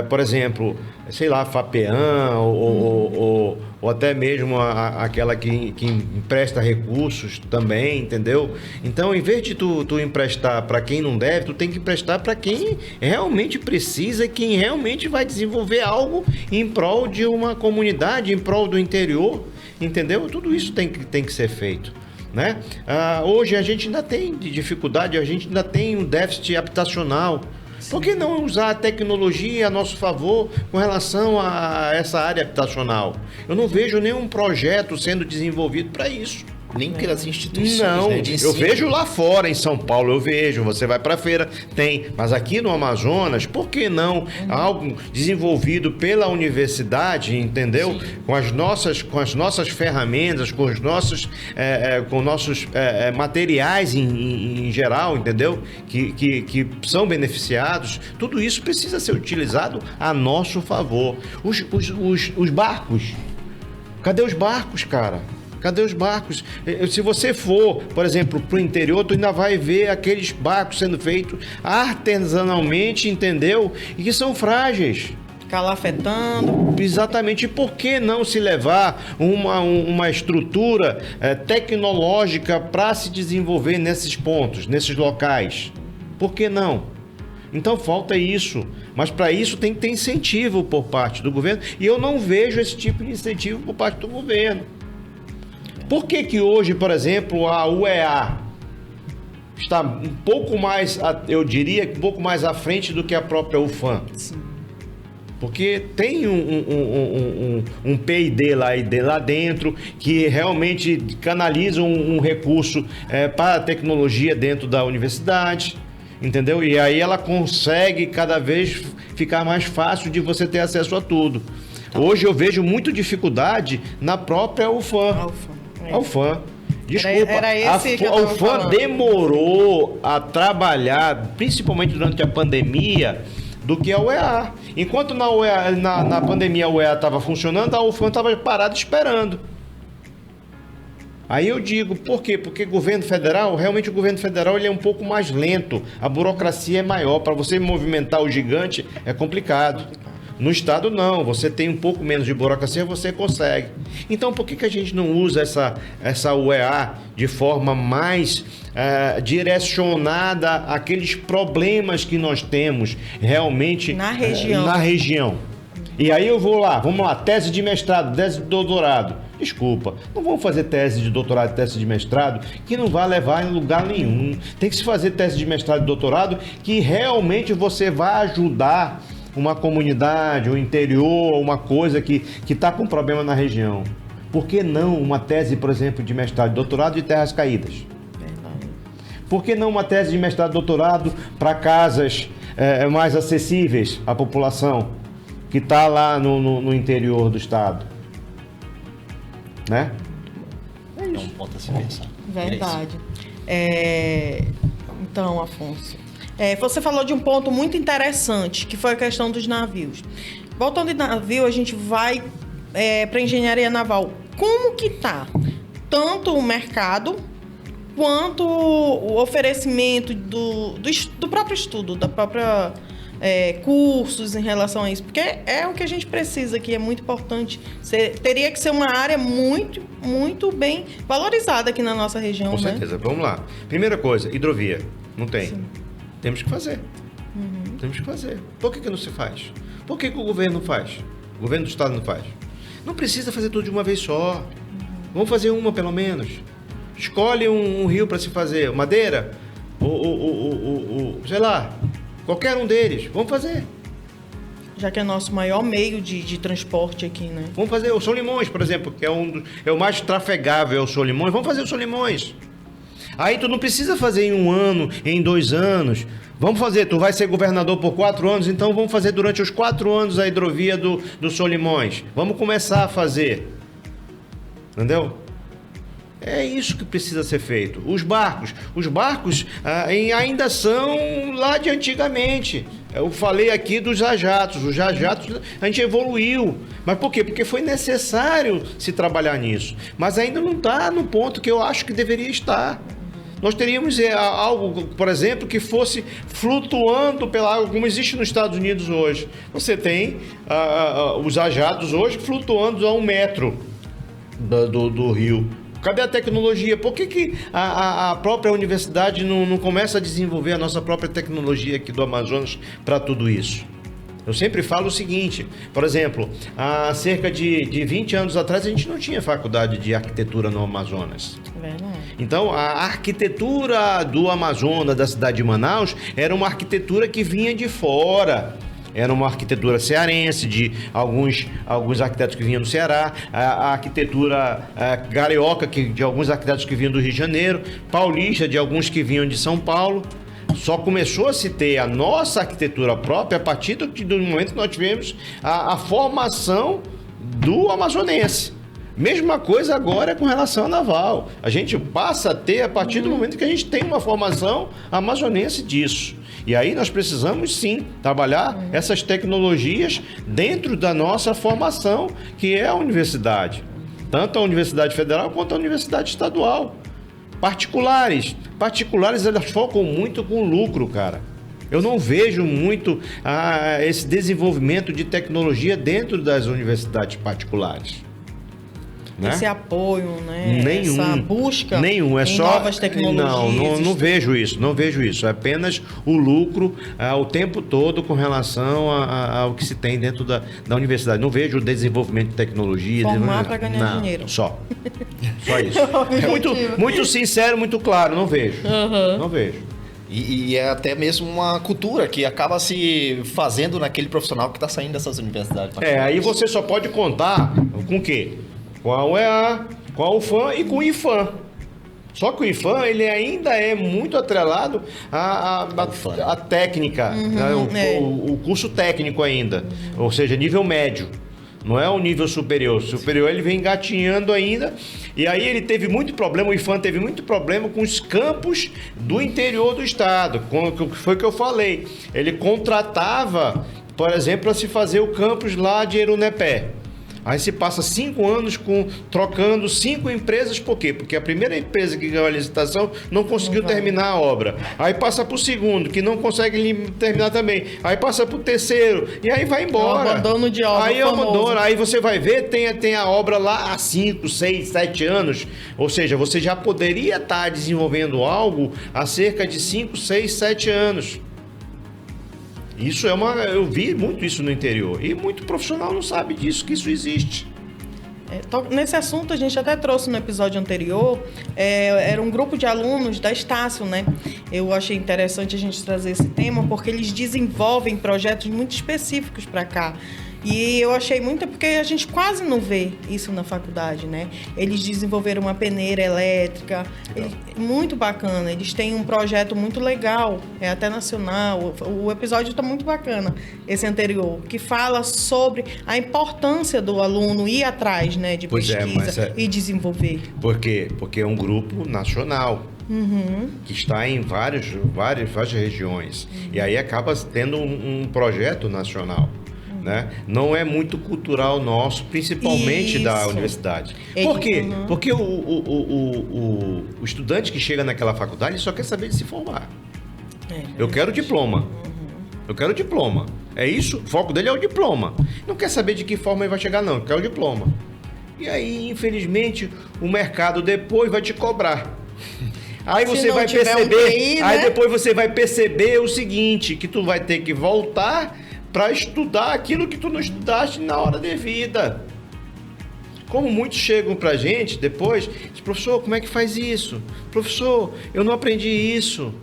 Por exemplo, sei lá, FAPEAM ou até mesmo aquela que empresta recursos também, entendeu? Então, em vez de tu emprestar para quem não deve, tu tem que emprestar para quem realmente precisa e quem realmente vai desenvolver algo em prol de uma comunidade, em prol do interior, entendeu? Tudo isso tem que ser feito, né? Hoje a gente ainda tem dificuldade, a gente ainda tem um déficit habitacional. Por que não usar a tecnologia a nosso favor com relação a essa área habitacional? Eu não vejo nenhum projeto sendo desenvolvido para isso. Nem pelas instituições, não, né, de ensino. Eu vejo lá fora, em São Paulo, eu vejo, você vai para a feira, tem. Mas aqui no Amazonas, por que não algo desenvolvido pela universidade, entendeu? Com as nossas ferramentas, com os nossos materiais em geral, entendeu? Que são beneficiados. Tudo isso precisa ser utilizado a nosso favor. Os barcos. Cadê os barcos, cara? Cadê os barcos? Se você for, por exemplo, para o interior, tu ainda vai ver aqueles barcos sendo feitos artesanalmente, entendeu? E que são frágeis. Calafetando. Exatamente. E por que não se levar uma estrutura tecnológica para se desenvolver nesses pontos, nesses locais? Por que não? Então falta isso. Mas para isso tem que ter incentivo por parte do governo. E eu não vejo esse tipo de incentivo por parte do governo. Por que hoje, por exemplo, a UEA está um pouco mais, eu diria, um pouco mais à frente do que a própria UFAM? Sim. Porque tem um P&D lá dentro que realmente canaliza um recurso para a tecnologia dentro da universidade, entendeu? E aí ela consegue cada vez ficar mais fácil de você ter acesso a tudo. Hoje eu vejo muita dificuldade na própria UFAM. A UFAM. Desculpa, a UFAM demorou a trabalhar, principalmente durante a pandemia, do que a UEA. Enquanto na pandemia a UEA estava funcionando, a UFAM estava parada esperando. Aí eu digo, por quê? Porque governo federal, realmente o governo federal ele é um pouco mais lento, a burocracia é maior, para você movimentar o gigante é complicado. No estado não, você tem um pouco menos de burocracia, você consegue. Então por que a gente não usa essa UEA de forma mais direcionada àqueles problemas que nós temos realmente na região? E aí vamos lá, tese de mestrado, tese de doutorado. Desculpa, não vamos fazer tese de doutorado e tese de mestrado que não vai levar em lugar nenhum. Tem que se fazer tese de mestrado e doutorado que realmente você vai ajudar uma comunidade, um interior, uma coisa que está com problema na região. Por que não uma tese, por exemplo, de mestrado e doutorado de terras caídas? Por que não uma tese de mestrado e doutorado para casas mais acessíveis à população que está lá no interior do estado? né? É um ponto a se pensar. Verdade. Então, Afonso, você falou de um ponto muito interessante, que foi a questão dos navios. Voltando de navio, a gente vai para a engenharia naval. Como que está tanto o mercado quanto o oferecimento do próprio estudo, da própria cursos em relação a isso? Porque é o que a gente precisa aqui, é muito importante. Teria que ser uma área muito, muito bem valorizada aqui na nossa região, Com certeza. Vamos lá. Primeira coisa, hidrovia. Não tem. Sim. Temos que fazer. Temos que fazer. Por que não se faz? Por que o governo não faz? O governo do estado não faz? Não precisa fazer tudo de uma vez só. Vamos fazer uma, pelo menos. Escolhe um rio para se fazer. Madeira? Sei lá. Qualquer um deles. Vamos fazer. Já que é nosso maior meio de transporte aqui, né? Vamos fazer o Solimões, por exemplo, que é o mais trafegável, é o Solimões. Vamos fazer o Solimões. Aí tu não precisa fazer em 1 ano, em 2 anos. Vamos fazer, tu vai ser governador por 4 anos, então vamos fazer durante os 4 anos a hidrovia do Solimões. Vamos começar a fazer. Entendeu? É isso que precisa ser feito. Os barcos ainda são lá de antigamente. Eu falei aqui dos jajatos. Os jajatos a gente evoluiu. Mas por quê? Porque foi necessário se trabalhar nisso. Mas ainda não está no ponto que eu acho que deveria estar. Nós teríamos algo, por exemplo, que fosse flutuando pela água, como existe nos Estados Unidos hoje. Você tem os jajatos hoje flutuando a 1 metro do rio. Cadê a tecnologia? Por que a própria universidade não começa a desenvolver a nossa própria tecnologia aqui do Amazonas para tudo isso? Eu sempre falo o seguinte, por exemplo, há cerca de 20 anos atrás a gente não tinha faculdade de arquitetura no Amazonas. Verdade. Então, a arquitetura do Amazonas, da cidade de Manaus, era uma arquitetura que vinha de fora. Era uma arquitetura cearense, de alguns arquitetos que vinham do Ceará, a arquitetura carioca, de alguns arquitetos que vinham do Rio de Janeiro, paulista, de alguns que vinham de São Paulo. Só começou a se ter a nossa arquitetura própria a partir do momento que nós tivemos a formação do amazonense. Mesma coisa agora com relação à naval. A gente passa a ter a partir do momento que a gente tem uma formação amazonense disso. E aí nós precisamos sim trabalhar essas tecnologias dentro da nossa formação, que é a universidade. Tanto a Universidade Federal quanto a Universidade Estadual. Particulares, elas focam muito com lucro, cara. Eu não vejo muito esse desenvolvimento de tecnologia dentro das universidades particulares. Né? Esse apoio, né? Nenhum. Essa busca em novas tecnologias. Não vejo isso. É apenas o lucro o tempo todo com relação ao que se tem dentro da universidade. Não vejo o desenvolvimento de tecnologia. Formar para ganhar dinheiro. Só isso. É muito sincero, muito claro. Não vejo. Não vejo. E é até mesmo uma cultura que acaba se fazendo naquele profissional que está saindo dessas universidades. Aí você só pode contar com o quê? Com a UEA, com a UFAM e com o IFAM. Só que o IFAM, ele ainda é muito atrelado à técnica, o curso técnico ainda, ou seja, nível médio. Não é o nível superior. O superior ele vem engatinhando ainda. E aí ele teve muito problema, o IFAM teve muito problema com os campos do interior do estado. Foi o que eu falei. Ele contratava, por exemplo, para se fazer o campus lá de Erunepé. Aí se passa 5 anos trocando 5 empresas, por quê? Porque a primeira empresa que ganhou a licitação não conseguiu terminar a obra. Aí passa para o segundo, que não consegue terminar também. Aí passa para o terceiro, e aí vai embora. É um abandono de obra. Aí abandona, aí você vai ver, tem a obra lá há 5, 6, 7 anos. Ou seja, você já poderia estar desenvolvendo algo há cerca de 5, 6, 7 anos. Isso eu vi muito isso no interior. E muito profissional não sabe disso, que isso existe. Nesse assunto, a gente até trouxe no episódio anterior, era um grupo de alunos da Estácio, né? Eu achei interessante a gente trazer esse tema, porque eles desenvolvem projetos muito específicos para cá. E eu achei muito, porque a gente quase não vê isso na faculdade, né? Eles desenvolveram uma peneira elétrica, muito bacana. Eles têm um projeto muito legal, é até nacional. O episódio está muito bacana, esse anterior, que fala sobre a importância do aluno ir atrás, né, de pesquisa e desenvolver. Por quê? Porque é um grupo nacional. Que está em várias regiões. E aí acaba tendo um projeto nacional. Né? Não é muito cultural nosso, principalmente da universidade. Por quê? Porque o estudante que chega naquela faculdade só quer saber de se formar. Eu quero diploma. Eu quero diploma. É isso, o foco dele é o diploma. Não quer saber de que forma ele vai chegar, não. Eu quero o diploma. E aí, infelizmente, o mercado depois vai te cobrar. Aí você vai perceber, TI, né? Aí depois você vai perceber o seguinte, que tu vai ter que voltar para estudar aquilo que tu não estudaste na hora devida. Como muitos chegam pra gente depois, diz, professor, como é que faz isso? Professor, eu não aprendi isso.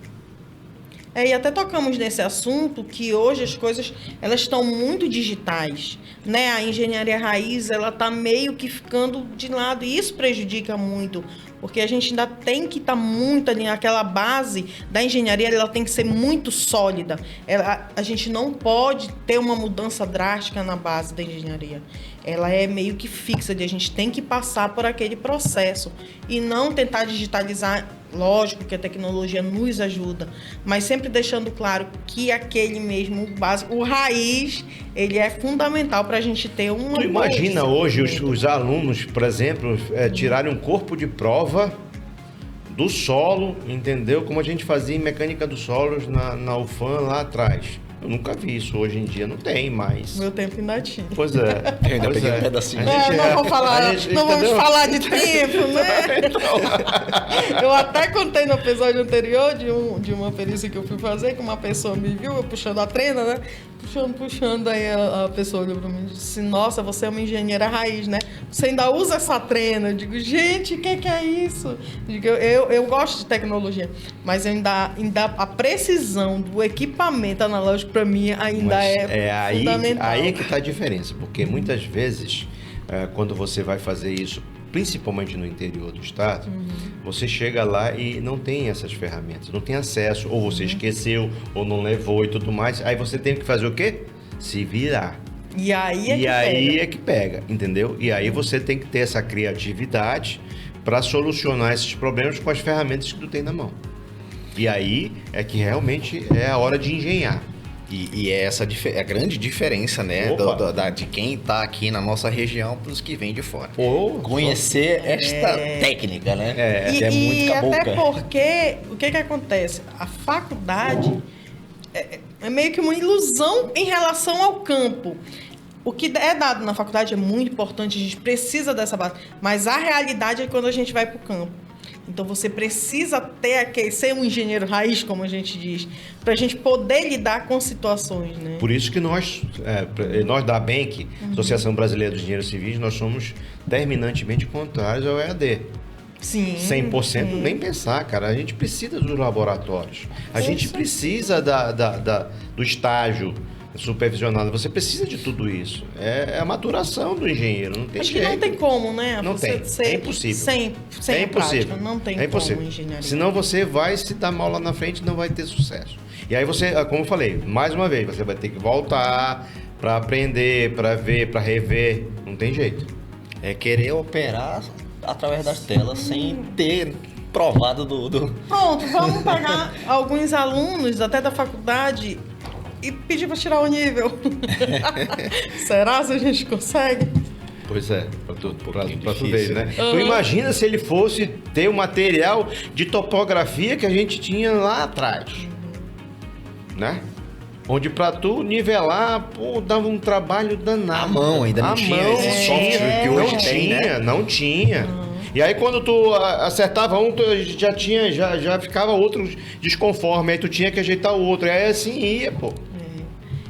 E até tocamos nesse assunto que hoje as coisas elas estão muito digitais, né? A engenharia raiz ela está meio que ficando de lado e isso prejudica muito, porque a gente ainda tem que estar muito ali naquela base da engenharia, ela tem que ser muito sólida. A gente não pode ter uma mudança drástica na base da engenharia. Ela é meio que fixa, a gente tem que passar por aquele processo e não tentar digitalizar. Lógico que a tecnologia nos ajuda, mas sempre deixando claro que aquele mesmo básico, o raiz, ele é fundamental para a gente ter uma... Tu imagina hoje os alunos, por exemplo, tirarem um corpo de prova do solo, entendeu? Como a gente fazia em mecânica dos solos na UFAM lá atrás. Eu nunca vi isso, hoje em dia não tem mais. Meu tempo ainda tinha. Pois é. Eu ainda peguei um pedacinho. Não vamos falar de tempo, né? Então... Eu até contei no episódio anterior de uma perícia que eu fui fazer, que uma pessoa me viu, eu puxando a trena, né? Puxando, aí a pessoa olhou pra mim e disse, nossa, você é uma engenheira raiz, né? Você ainda usa essa trena? Eu digo, gente, o que é isso? Eu digo, eu gosto de tecnologia, mas ainda a precisão do equipamento analógico para mim ainda fundamental. Aí é que está a diferença, porque muitas vezes, quando você vai fazer isso, principalmente no interior do estado, você chega lá e não tem essas ferramentas, não tem acesso, ou você esqueceu, ou não levou e tudo mais. Aí você tem que fazer o quê? Se virar. E aí é que pega, entendeu? E aí você tem que ter essa criatividade para solucionar esses problemas com as ferramentas que tu tem na mão. E aí é que realmente é a hora de engenhar. E é essa a grande diferença, né, de quem está aqui na nossa região para os que vêm de fora. Conhecer esta técnica, né? Que é muito cabocla. Até porque, o que acontece? A faculdade é meio que uma ilusão em relação ao campo. O que é dado na faculdade é muito importante, a gente precisa dessa base. Mas a realidade é quando a gente vai para o campo. Então, você precisa ser um engenheiro raiz, como a gente diz, para a gente poder lidar com situações, né? Por isso que nós da ABENC, Associação Brasileira dos Engenheiros Civis, nós somos terminantemente contrários ao EAD. Sim. 100% nem pensar, cara. A gente precisa dos laboratórios. A gente precisa do estágio supervisionado. Você precisa de tudo isso. É a maturação do engenheiro. Não tem Acho jeito. que não tem como, né? Não tem. É impossível. Sem é impossível. Prática, não tem é impossível. como engenharia. Senão você vai se dar mal lá na frente e não vai ter sucesso. E aí você, como eu falei, mais uma vez, você vai ter que voltar para aprender, para ver, para rever. Não tem jeito. É querer operar através das telas sem ter provado do... Pronto, vamos pegar alguns alunos até da faculdade e pedir para tirar o nível. Será se a gente consegue? Pois é, pra tu ver, né? Tu imagina se ele fosse ter o material de topografia que a gente tinha lá atrás, né? Onde pra tu nivelar, dava um trabalho danado. À mão, ainda não tinha esse software que hoje tem, né? Não tinha. E aí quando tu acertava um, tu já ficava outro desconforme, aí tu tinha que ajeitar o outro, e aí assim ia, pô.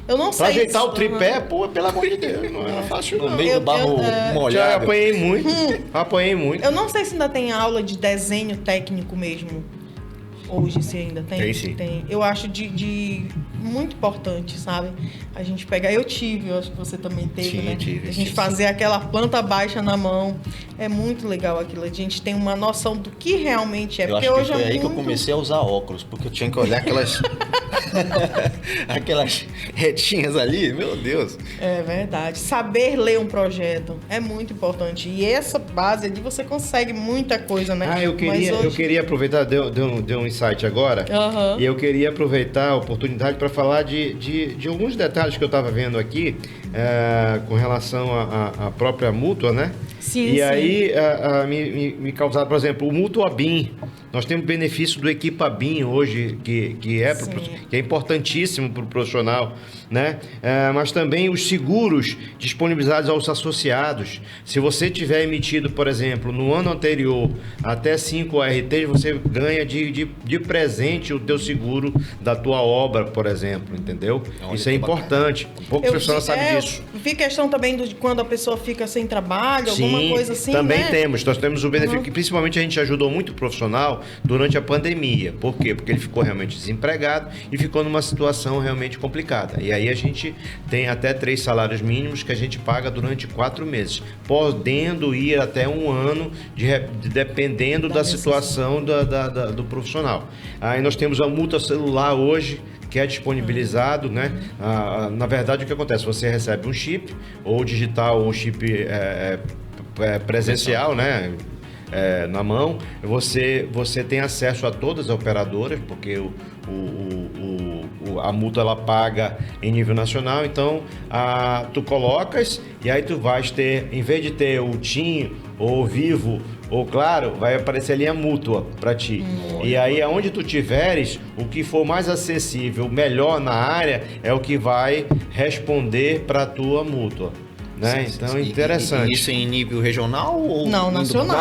Eu não sei. Pra ajeitar o tripé, pô, pelo amor de Deus, não era fácil não. No meio do barro molhado. Já apanhei muito, apanhei muito. Eu não sei se ainda tem aula de desenho técnico mesmo. Hoje, se ainda tem. Tem sim. Tem. Eu acho muito importante, sabe? A gente pegar, eu tive, eu acho que você também teve, Sim, né? tive, A gente tive, fazer aquela planta baixa na mão, é muito legal aquilo. A gente tem uma noção do que realmente é, Eu porque acho que hoje foi é aí muito... que eu comecei a usar óculos, porque eu tinha que olhar aquelas aquelas retinhas ali, meu Deus. É verdade. Saber ler um projeto é muito importante. E essa base ali você consegue muita coisa, né? Ah, eu queria aproveitar, deu um insight agora, Aham. e eu queria aproveitar a oportunidade para falar de alguns detalhes que eu estava vendo aqui com relação à própria mútua, né? Sim, E sim. aí me causaram, por exemplo, o Mútua BIM. Nós temos benefício do Equipa BIM hoje, que é importantíssimo para o profissional, né? Mas também os seguros disponibilizados aos associados. Se você tiver emitido, por exemplo, no ano anterior até 5 ORTs, você ganha de presente o teu seguro da tua obra, por exemplo, entendeu? Olha, Isso é que importante. Poucas pessoas sabem disso. Eu vi questão também de quando a pessoa fica sem trabalho, alguma coisa assim, também né? temos. Nós temos o benefício que principalmente a gente ajudou muito o profissional durante a pandemia. Por quê? Porque ele ficou realmente desempregado e ficou numa situação realmente complicada. E aí a gente tem até 3 salários mínimos que a gente paga durante 4 meses, podendo ir até 1 ano, dependendo da situação do profissional. Aí nós temos a multa celular hoje, que é disponibilizado, né? Na verdade, o que acontece? Você recebe um chip, ou digital, ou um chip presencial, né? Na mão, você tem acesso a todas as operadoras, porque a multa ela paga em nível nacional, então tu colocas e aí tu vais ter, em vez de ter o TIM ou o Vivo ou Claro, vai aparecer ali a mútua para ti. E aí aonde tu tiveres, o que for mais acessível, melhor na área, é o que vai responder para a tua mútua. Né? Sim, Então, sim. interessante. E isso em nível regional ou Não, nacional.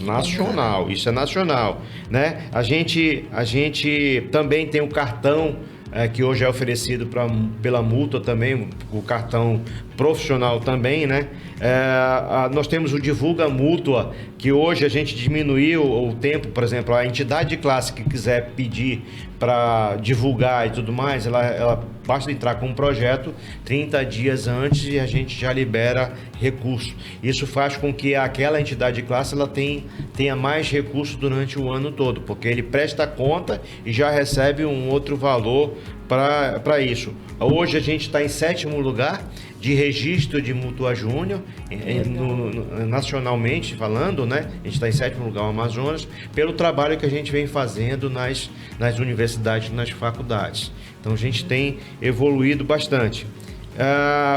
Nacional, isso é nacional, né? A gente também tem o cartão que hoje é oferecido pela multa também, o cartão profissional também, né? Nós temos o Divulga Mútua, que hoje a gente diminuiu o tempo, por exemplo, a entidade de classe que quiser pedir para divulgar e tudo mais, ela basta entrar com um projeto 30 dias antes e a gente já libera recurso. Isso faz com que aquela entidade de classe ela tenha mais recursos durante o ano todo, porque ele presta conta e já recebe um outro valor para isso. Hoje a gente está em 7º lugar de registro de Mútua Júnior, nacionalmente falando, né? A gente está em 7º lugar no Amazonas, pelo trabalho que a gente vem fazendo nas universidades e nas faculdades. Então a gente tem evoluído bastante.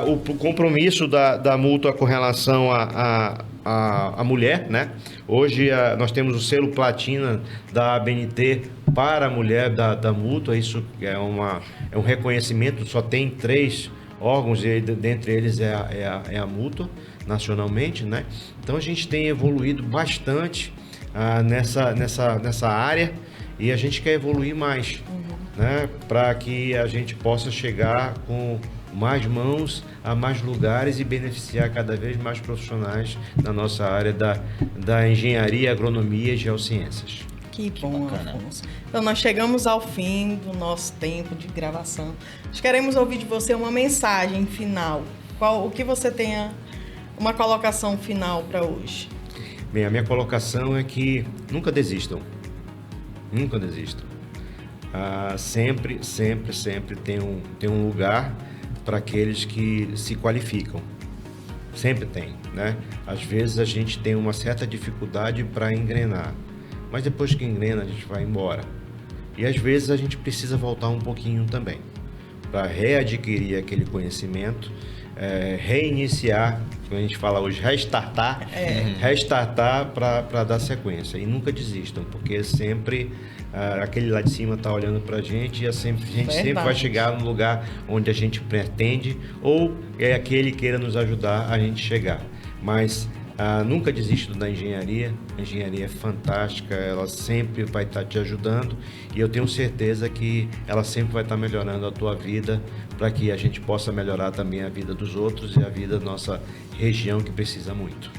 O compromisso da Mútua com relação à mulher, né? Hoje nós temos o selo platina da ABNT para a mulher da Mútua. Isso é um reconhecimento, só tem 3 órgãos, e dentre eles é a Mútua, nacionalmente, né? Então a gente tem evoluído bastante nessa área e a gente quer evoluir mais, né? Para que a gente possa chegar com mais mãos a mais lugares e beneficiar cada vez mais profissionais na nossa área da engenharia, agronomia e geociências. Que bom, Afonso. Então, nós chegamos ao fim do nosso tempo de gravação. Nós queremos ouvir de você uma mensagem final. O que você tenha, uma colocação final para hoje? Bem, a minha colocação é que nunca desistam. Nunca desistam. Sempre tem um lugar para aqueles que se qualificam. Sempre tem, né? Às vezes a gente tem uma certa dificuldade para engrenar, mas depois que engrena a gente vai embora. E às vezes a gente precisa voltar um pouquinho também, para readquirir aquele conhecimento, reiniciar, como a gente fala hoje, restartar para dar sequência. E nunca desistam, porque sempre aquele lá de cima está olhando para a gente e a gente sempre vai chegar no lugar onde a gente pretende, ou aquele queira nos ajudar a gente chegar. Mas nunca desista da engenharia. A engenharia é fantástica, ela sempre vai estar te ajudando e eu tenho certeza que ela sempre vai estar melhorando a tua vida, para que a gente possa melhorar também a vida dos outros e a vida da nossa região, que precisa muito.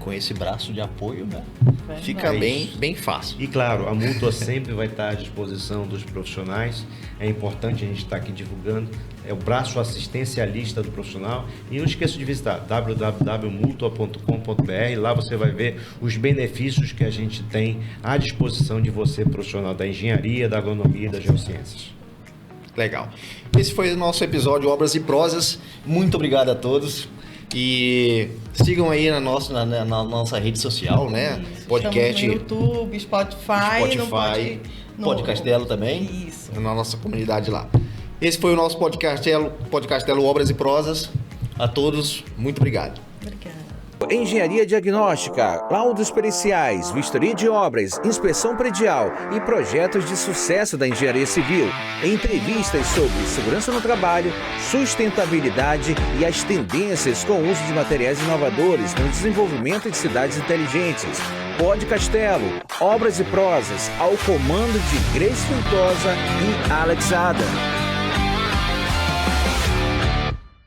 com esse braço de apoio, né? Verdade. Fica É bem, isso. bem fácil. E claro, a Mútua sempre vai estar à disposição dos profissionais. É importante a gente estar aqui divulgando. É o braço assistencialista do profissional. E não esqueça de visitar www.mutua.com.br. Lá você vai ver os benefícios que a gente tem à disposição de você, profissional da engenharia, da agronomia e das geociências. Legal. Esse foi o nosso episódio Obras e Prosas. Muito obrigado a todos. E sigam aí na nossa rede social, né? Isso. Podcast, Estamos no YouTube, Spotify, no Podcastelo também. Isso. Na nossa comunidade lá. Esse foi o nosso Podcastelo Obras e Prosas. A todos, muito obrigado. Obrigada. Engenharia diagnóstica, laudos periciais, vistoria de obras, inspeção predial e projetos de sucesso da engenharia civil. Entrevistas sobre segurança no trabalho, sustentabilidade e as tendências com o uso de materiais inovadores no desenvolvimento de cidades inteligentes. Podcastelo, Obras e Prosas, ao comando de Grace Ventosa e Alex Adam.